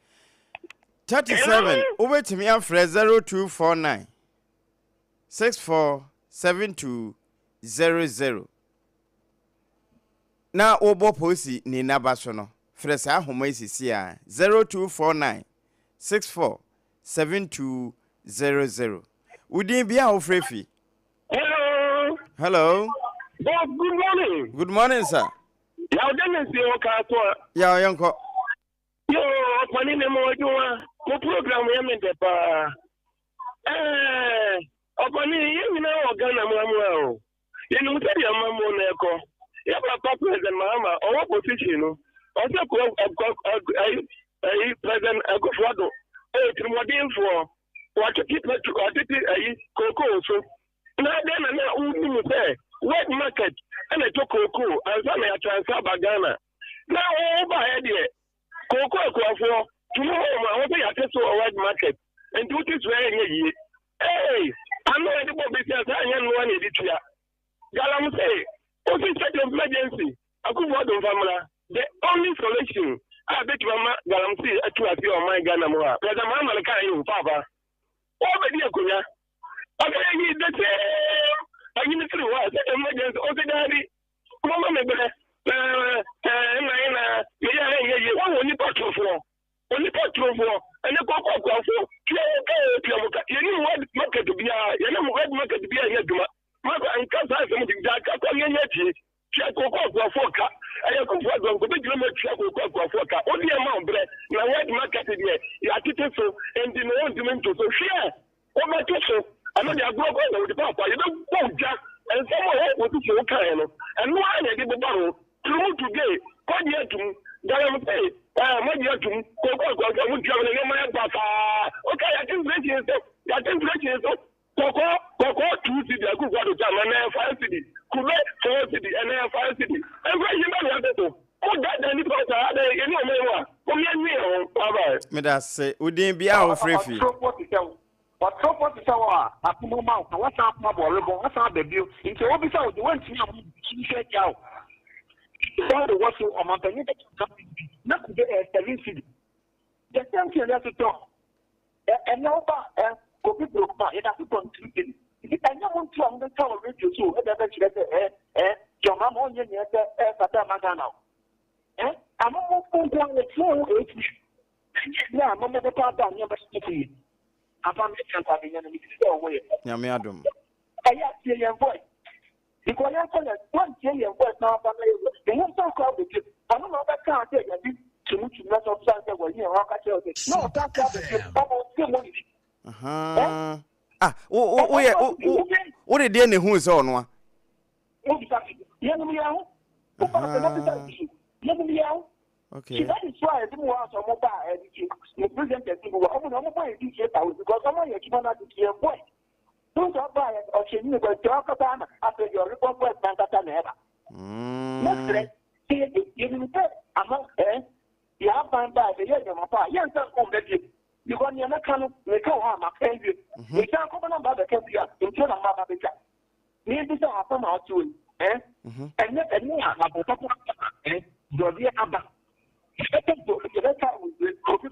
37 wobɛtumi afrɛ 0249 647200 na wobɔ posi ni naba so no frɛ saa homa isisi a 0249 647200 wodin bia wo frɛ fi hello good morning. Good morning, sir. Now, then, see what I thought. Yeah, uncle. Yo, funny name of you. What program we am in the bar? Upon you know, Ghana, Mamma. You know, tell your mamma, Neko. You have a president, Mamma, or opposition. Also, President Agofado. Trimodin for what to keep it to Coco. So now, then, I know who say. Wet market and I took cocoa and some I transfer Ghana. Now over here, cocoa for tomorrow. I want to test a wet market and do this very year. Hey, I'm not able to business. I am one in it here. Galam say, what is state of emergency? I could word on Famila. The only solution I bet you, Galam say, to appear on my Ghana more. President Mamma carry you, Papa. Over here, Kuya. Okay, the same. I need to was emergency. Oh, daddy, Mama, maybe only patrol for, and the cocoa for. You know what market to be you know what market to be here. Mother and cousin, something that I can't yet. Check cocoa for. I have come for them. Go to check cocoa for. Only amount bread. Now, what market is here? You are teaching so, and the no one to so share. Oh, my teacher. I know they are going with the papa. You don't go just and someone else will do kind of. And why they did the battle through today? Come here to Galam say, my dear to go, my papa. Okay, I think so. Coco, 2 city, I could go to Germany, 5 city, Quebec, 4 city, and 5 city. And where Meda say udin bia o frefi. What support is our Apuma mouth, what's up, my boy, what's up the bill? Into what is out the one thing I'm shake out. All the what's on my penny, not to get a city. The same thing that's to talk. And now, copy broke, it has to continue. If I don't want to understand radio too, and then your mama on your Magana. I'm almost going to the floor. Yeah, I'm the part down never sticky. APAM away. Yamiadum. I hear your voice. Because I said that one hear your voice now, but the whole song crowd with you. I don't know that can't take a bit to much not outside the way here. No, that's what did any who is on one? Okay. That is why I didn't want to mobile the president people were almost because someone is given out to your boy. Don't buy it or she knew about talk about after your report was never. Next, you among you have found by the year of my part. Yes, you got your mechanic, they call him a baby. We can't come on about the capital until I'm about the cat. Maybe this happen out to it, and yet, and I have a couple of your dear Abba. I think the time with COVID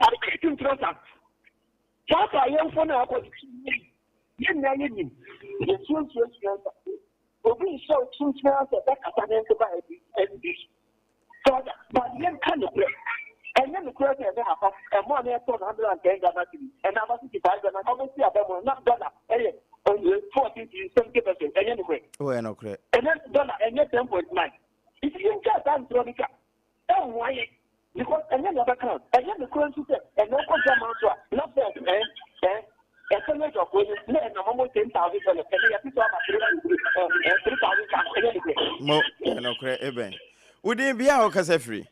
I can't trust that. What I am for now was you know, the truth is, we so two smells that I can't buy this. So, but then kind of and then the question is, and one air 110 and I'm 65, and I'm obviously not dollar, and 40 to 70%, and anyway. Oh, and okay. And then dollar, and yet 10.9. If you just done to the car, don't why because and then the account, and then the currency and no consumer, not that, estimate of when you almost 10,000 and you have to have 3,000 Mo, and okay, Eben. Would it be our Casafree?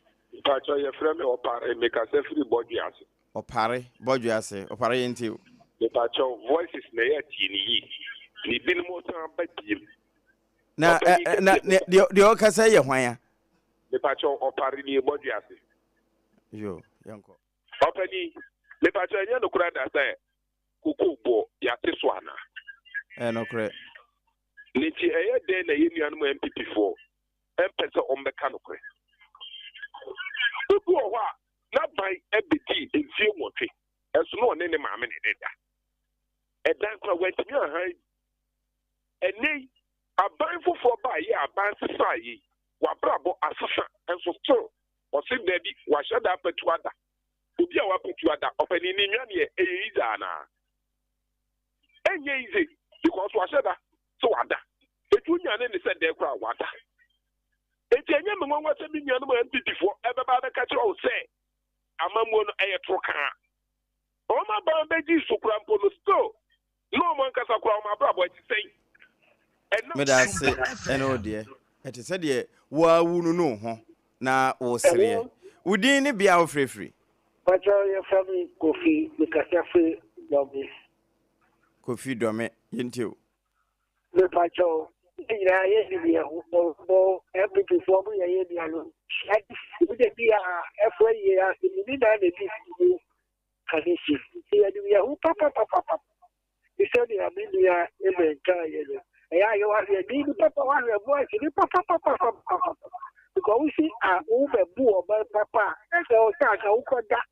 Pacho, your friend or pare make us every body as or pare, Bodyase, or pare into the Pacho voices near Tini. Ni been more time him. Now, the Oka say, why? The Pacho or pare near body as you, Yanko. Openi, the Pacho, and the crowd as I Kukubo, Yatiswana. And okay. Niti a day the Union MP4, Empesa on the canopy. Not by EBT in few more things, as no name mamma in it. And then went to your high. And nay, a bindful for by a band society, what bravo assassin and so strong, or sit there, was shut up at Wada. To be a weapon to other opening in your Izana. And easy, because was shut up, so other. The junior then said their crowd water. It's a young man was a million before everybody catch all say. I'm a moon a troca. Oh, my baby, so cramp on the store. No one can acquire my brother to say. And that's it, and oh dear. It is said, yeah, well, wouldn't know, huh? Now, or serious. Would it be our free? But your family coffee, the cafe, lobby. Coffee dome, into the Pacho. Every before we are alone. Would it be a FA year in the middle of the condition? Here we are, papa. He said, "I mean, we are every time. You are a big papa, one voice, papa. Because we see our over boo about papa. That's all that.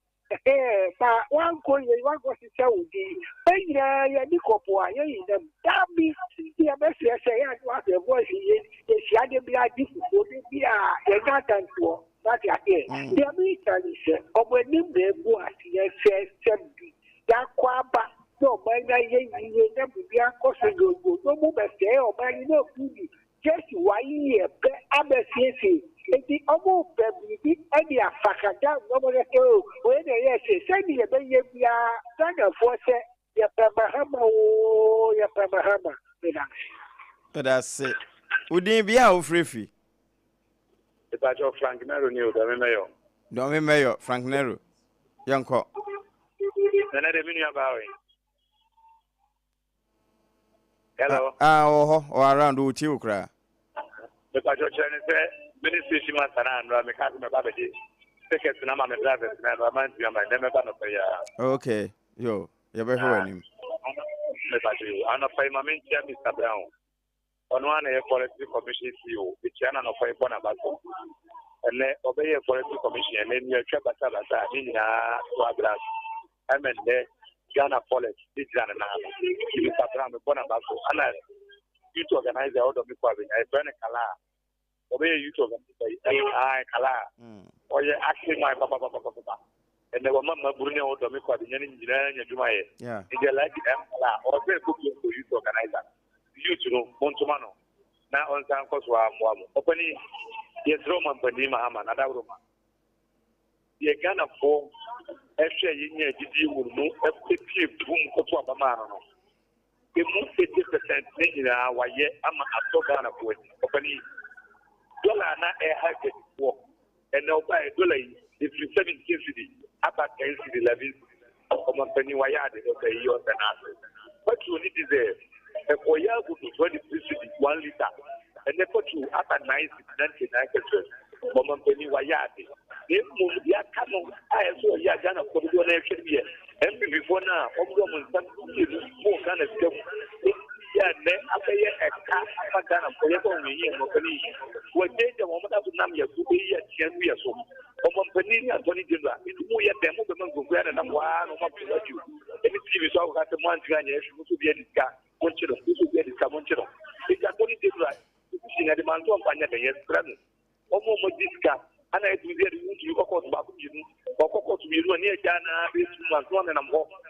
But one coin, one was to tell you, the couple, the Dabby, the best say, I was a voice, she had to be a difficult, a garden for that. The American or when they was, said, that quaba, no, my never be a caution, no move a stay or my no beauty. Just 1 year, I'm a CC. The almost baby, and the Fakada, nobody when they send me a baby, Sanga Force, Yapamahama, Yapamahama. But that's it. Would it be our free? The batch of Frank Nero knew the mayor. Don't mayor, Frank Nero. Young cock. Then I didn't about it. Hello. Or around Uchiukra. The batch of Chinese ministry, she must have run, Mikasa Babaji. tickets na ma me drivers na no man ti ma dem ba no pay ya. Okay. Yo, you be who him. Me ba you. Ana pay ma men tia Mr. Brown. Ono ana e quality commission CEO. Bi tia na no pay bona ba so. Ene obey quality commission ene ni atwa bata ni na to abra. Amen de Ghana Police di Ghana na. Mr. Brown me bona ba so. Ana youth organizer out of me kwa bi e burn kala. Obey youth organizer ai kala. Oye acting my papa. And the woman Brunei or Domico, the engineer, Jumae. Yeah. If you like them, or very good for you to organize that. You to know, Montomano. Now on time, because we are opening the Roman Padima Haman, another Roman. The Ghana form, actually, you will know a boom for Bamano. The most 50% in our year, I'm a Ghana for opening dollar not a high for, and now buy a dollar if you 17 city. About 10 city levels of company wire the years and after. What you need is a foyer would be 23 city 1 liter, and then put you up at 99% of company wire. If you are coming, I saw ya Ghana for the election here. And before now, Oklahoma more kind of stuff. Yeah, then after a car, Ghana for your company. What day the woman of Namia could be at 10 years old. Company and Tony General, it's more than go grab and one of you. Any TV saw that the one to be a discount, one children, this will be a discount, one children. It's a Tony General, seeing a demand to find a yes, present. Almost discount, and I do get you of course about you, or to be near Ghana, this one and I'm walking.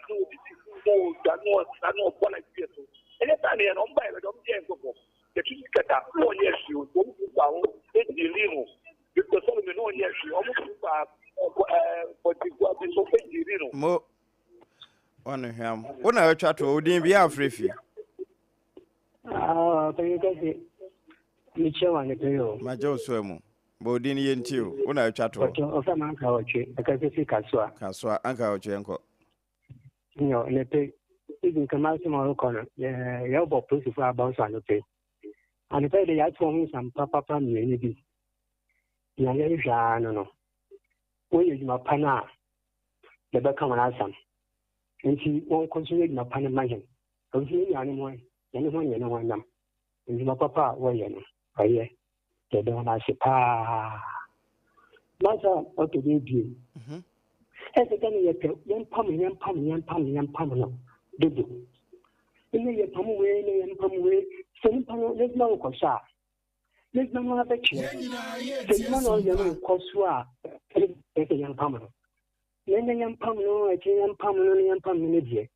No, I know what I feel. Anytime I don't buy it, don't get the two cut up 4 years, you don't down, it's the limo. Because some of the no yes, you almost but you so you Mo on him. When I chat to Odin be free. Can you get it? You show on the My Joe Swemo. Bodin yen too. When I chat to man country, because it's Casua, Uncle Jenko. You know, and they even come out tomorrow corner. Yeah, you're about to for about on the pay. And the pay they had for me some papa from the no. When you my pana, the back on Assam. And she won't continue my pana mansion. Because you anyone, them. And my papa, where you know, they don't have a pa. Mother, what to do? As a young pum, did you? In the pum away, same pum, there's no cosa. There's no other chair. There's none of your Cosua, a young Pamela. Then the young Pamela, a young Pamela, and Pamela, you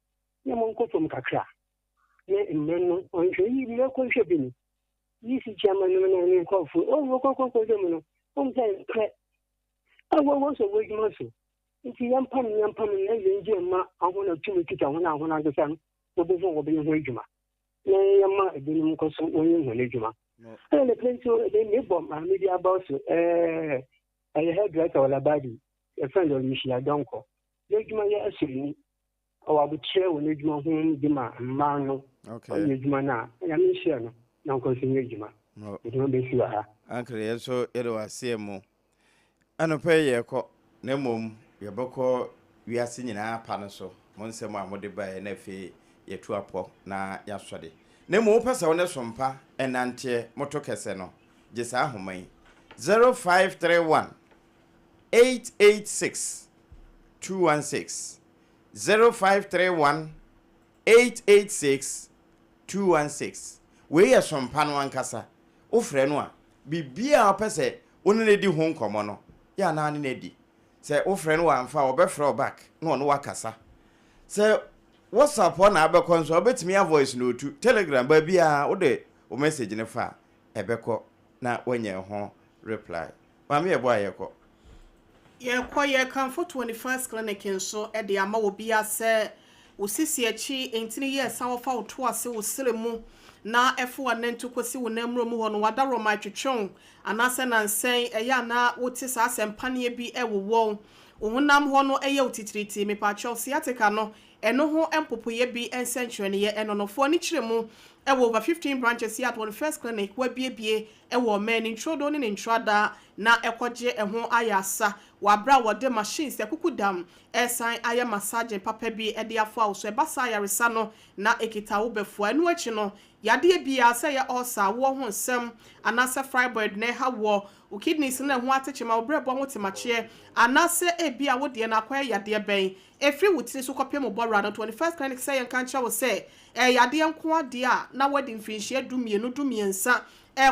won't go from Cacra. Men on your contributing. This is German and call for all local domino. Home time, I was a wage muscle. If you young Pamela, I want to 2 weeks when I want to understand what will be a wage. Nay, I didn't cause one wage. And the place they live on my media boss, a hairdresser or a body, a friend of Michelle Donko. Legman, yes, or I would share with Legman home, Dima, Mano, okay, Legmana, and I'm sure no continue Legman. No, it won't be sure. Uncle, so it was CMO. And a pay your co, Nemum, your boko, we are singing our panaso, Monsema, what they buy an FA, your 2 up, na yesterday. Nemo pesa one sompa enante motokese no gesa ahomai 0531 886 216 0531 886 216 we ya sompa no ankasa ofre no a bibia opese onne di ho nkomo no ya na ne di se ofre no amfa obefre back no no wakasa se WhatsApp on abekọ nso obetimi ya voice no tu Telegram ba bia wo de o message ne fa ebekọ na wanye ho reply mama ye boy yekọ ye kan for 21st clinic nso e de ama obi ase osisi echi entini ye san wo fa wo to ase wo seremu na efo anentu kosi wo namro mu ho no wadaro ma twetwon anase na nsen eya na wote sa asempane bi ewo ohunam ho no eye otitiriti me pa cho siatica no eno ho empopoye bi ensentrene ye enonofo ni kiremu ewo over 15 branches here at one first clinic wa biebie ewo man introdo ni intrada na ekoje eho ayasa wabra wode machines ekuku dam esan aye massage papa bi ede afo so ebasa yaresa no na ekita wo befo anu achi no yade bia se ya osa wo ho nsem anase fibroid na ha wo o kidneys na ho atechema obrebo ho temache anase ebia wo de na kwa yade ben efri wutiri so kopia mo bora no 21st clinic say yan kancha wo say yade nko ade a na wadi mfinhie dumiensa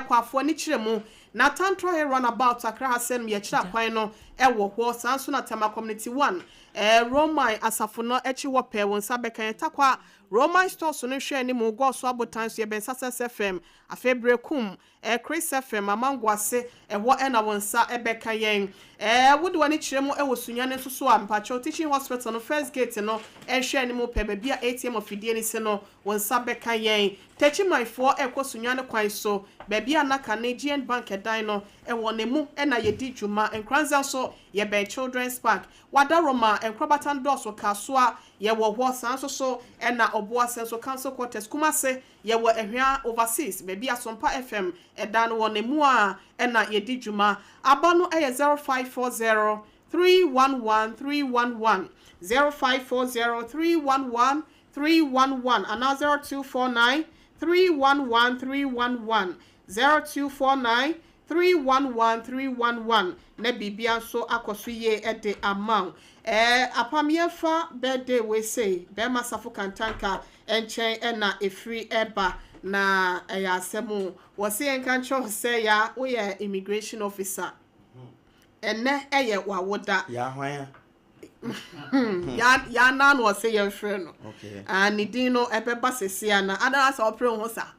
kwafo ni kiremu na tantro he run about akra hasen me kira kwan no wo ho sanso na tema community 1 Roman asafo no echi wo pe won sabekan takwa Roman store so no hwe ni mu go so abotan so ye ben Success FM afebre kum Chris FM amangwase wo na wonsa ebeka yen wode wani kiremu wo sunyane nso so ampacho teaching hospital no first gate no hwe ni mu pe ba bia ATM ofidie ni se no wonsa beka yen techi my for sunyane kwan so ba bia na Canadian Bank edan no wo nemu na yedi dwuma enkranza so ye ben children's park wadaroma enkrobatan doso kasoa ye wo ho sanso so na oboa senso council quarters kumase ye wo ehwa overseas ba bia SOMPA FM edan wo nemu a na yedi dwuma abano 0540 311 311 0540 311 311 and 0249 311 311 0249 311 na bibia so akoso ye ede amount apamiefa birthday we say be masafo kantanka enchen na efri eba na asemu wo se enkancho say ya wo ye immigration officer ene eye wawoda ya hwan ya na no say ye frɛ no okay and dino ebeba sesia na adara sa opre ho sa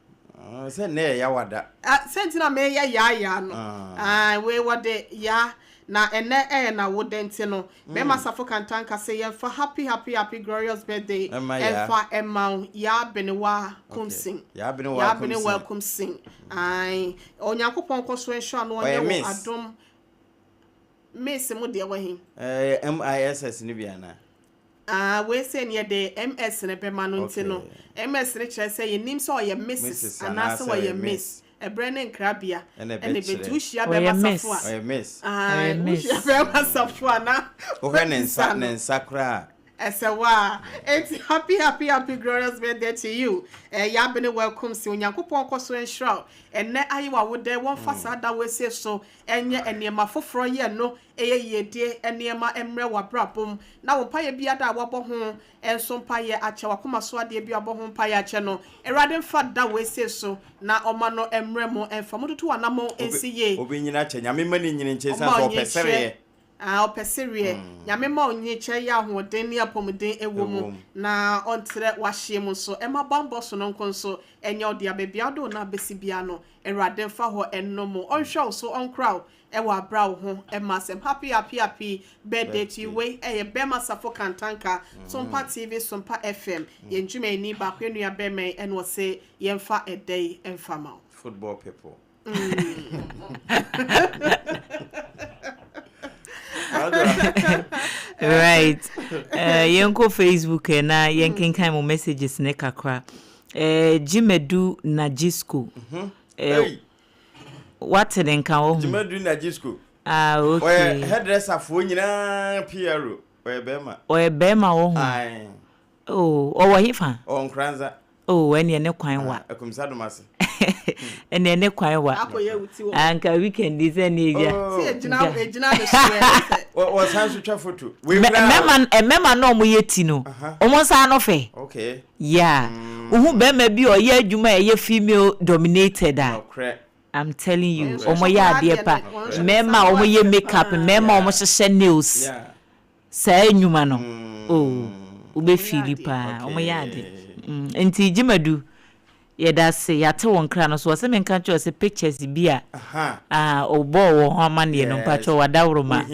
se ne ya wada sentina me ya no we wode ya na ene na wodenti no be masafo kantanka say ye for happy glorious birthday and for emma ya benewa kumsing ya benewa kumsing ai onyankopon koso ensho no onye adom miss mu de wa hin MISS ni bia na we say near the MS ne be manu ntino MS ne kire say yenim so ye Mrs anase wa ye Miss Brennan Krabia ene betu hia be masafo a ye Miss hia be masafo na o ne nsakra esewa it's happy glorious birthday to you ya bene welcome si onyankopon koso enhra enne ayewa wode won fasa da we say so enye enema foforo ye no yedie enema emre wabrabom na wo paye bia da wabo ho enso paye ache wakoma so ade bia wabo ho paye ache no erade mfa da we say so na oma no emre mo emfa motutu wanamo ensiye obinyina ache nyame mani nyine nche san so pesere opesere nyame ma onye che ya hoden ne apomden ewo mu na ontre wahye mu so ema bambo so no nkonso enye ode abebia do na besibia no erade fa ho ennomo onhwe so onkra ewa bra wo ho emasem happy birthday to you we bema safo kantanka SOMPA TV SOMPA FM yenjuma ni ba kwenu bema eno se yemfa edey emfama football people right yenko Facebook na yenkenkan mo messages ne kakra Jimedu Najisco what den kan wo Jimedu Najisco okay hairdresser fo nyina Piero bema wo o hifa on kranza ene ne kwan wa akumsado mase ene kwan wa anka weekend is any dia ejina de share o sanso twa photo mema no mo yeti no omo sa no fe okay yeah uhu bema bi o ye adwuma ye female dominated I'm telling you omo ya ade pa mema omo ye makeup mema omo hye nails sa enwuma no ube filipa omo ya ade enti Jimedu yedase yate won kra no so wase menka cho se pictures bia obo wo ho amane no pacho wadawroma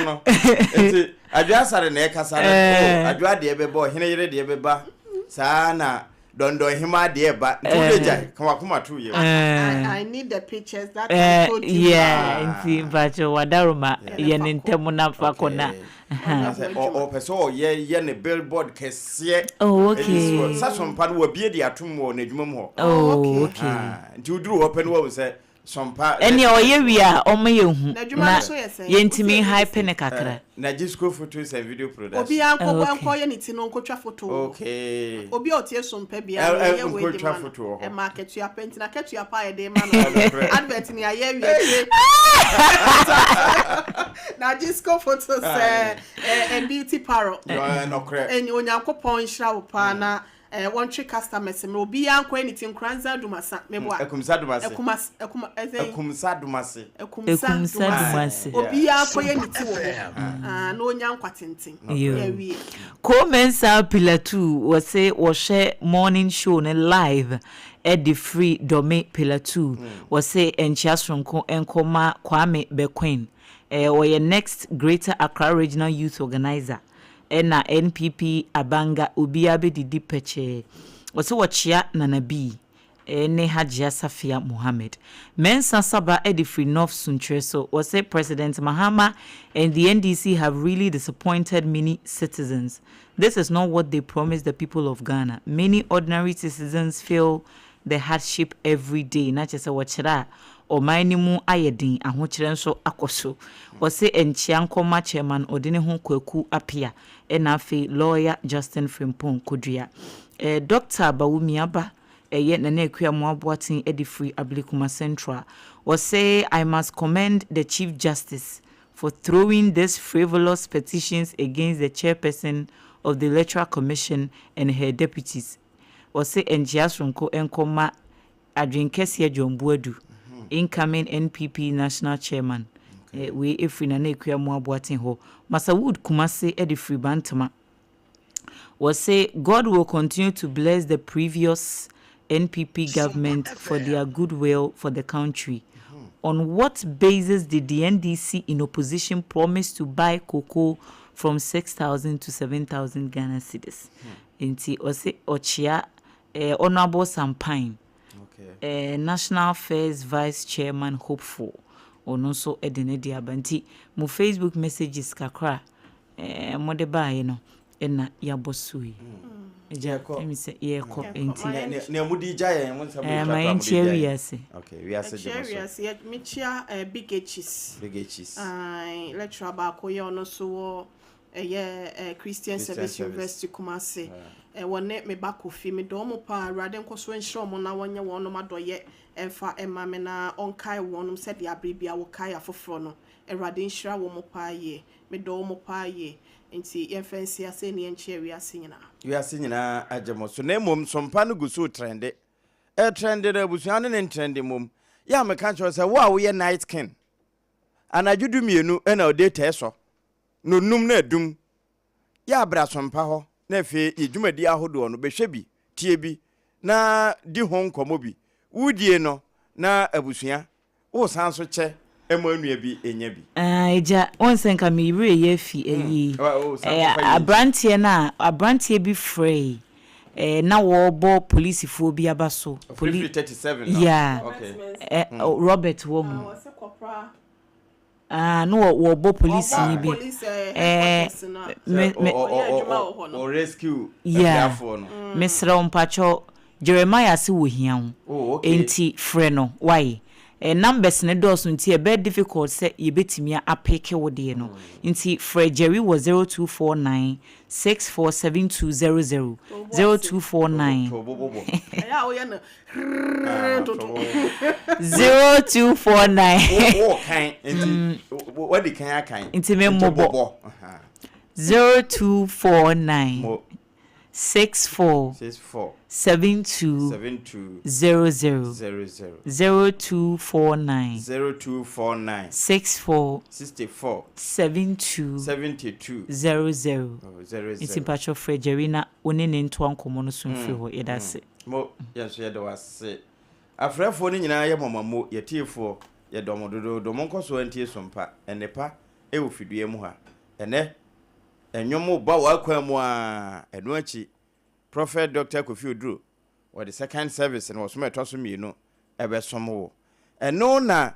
no enti adwa sare na ekasa na adwa de bebo hene yere de beba saa na dondo hima de ba ntuleja kama tu ye I need the pictures that I told you enti pacho wadawroma ye ntemu na fakona o peso ye ne billboard kese okay sa SOMPA no wabie di atom wo na adwuma mu ho okay nti uduru open wo se Sompa eni oye wi a omo ye hu na dwuma so ye sen yentimi hype ne kakra na disco photos and video production obi anko ye ni ti no nkotwa photo okay obi otie Sompa bia ye we di man e market ya penti na ketu ya pa ye de man advert ni aye wi na disco photos and beauty parlor no correct en onyankopon hira wo pa na one trick customers me obi anko anything kranza dumasa meboa ekumsa dumase obi anko ye niti wo na onyankwa tenten ya wie Comensa Pillar 2 was say was share morning show ne live at the free domain Pillar 2 was say enchiasronko enkoma Kwame Bequin or your next Greater Accra Regional Youth Organizer ena NPP abanga ubiabe didi peche wase wachia nanabi ne Hajia Safia Mohammed Mensa Saba Edifree North Suntreso wase President Mahama and the NDC have really disappointed many citizens. This is not what they promised the people of Ghana. Many ordinary citizens feel the hardship every day. Not just a wachira or minimu ayedin ahochire nso akoso wase enchiankoma chairman odine ho kwaku apia enafe lawyer Justin Frimpong Kodua Dr. Bawumiaba ye nana akua mo aboaten Edifree Ablikuma Central wase I must commend the Chief Justice for throwing these frivolous petitions against the chairperson of the Electoral Commission and her deputies wase enchiasronko enkoma adwenkese Jombuadu incoming NPP national chairman we Efree na ekua mo aboaten ho Masawood Kumase Edifree Bantama was say God will continue to bless the previous NPP government for their goodwill for the country. On what basis did the NDC in opposition promise to buy cocoa from 6,000 to 7,000 Ghana cedis? Inti ose Ochia Honorable Sampine National Affairs Vice Chairman hopeful ono so edene dia banti mo Facebook messages kakra mo de bae no na yabosui eja emi se ye ko enti na mudi jaye won sabu my interiors okay we are serious ye michia big h's lecturer ba ko ye ono so Christian Service University Kumasi wone me bakofi me do mo pa rade nkoso enhiro mo na wonye wono madoye emfa emame na onkai wonum se dia bribia wo kai afoforo no rade nhira wo mo pa ye me do mo pa ye enti yemfansi ase ne enche wi ase nyina ajemo so na mom Sompa no gusu trende trende da busuan ne trende mom ya me kan cho se wo a wo ye night king anajudu mienu na odete eso no num na adum ya bra Sompa ho na fe yedwumadi ahodo no behwe bi tie bi na di ho nkomo bi wudie no na abusua wo san so che emanua bi enya bi eja onsenka mi ire ye fi abrantie bi free na wo bo police fo bi abaso police 37 yeah okay Robert Womu no wo bo police ni bi or rescue therefore no Mr. Mpacho Jeremiah si wo hian enti frɛ no why numbers ne dosu nti e be difficult say ye betimi apeke wo de no nti frɛ Jerry was 0249 647200 0249 oh kind nti what the kind nti me mobo 0249 64 72 00 0249 64 72 00 It's Pacho Frederina onene nto ankomo no so mfiri ho yedase mo yeso yedo wase afrefo ni nyina ye momamo yetiefo ye domododo domonkoso antie Sompa enepa ewofidue mu ha ene enyomo ba wakwa mu a eno achi Prophet Dr. Kofi Oduro or the second service and was met also me ebe somo eno na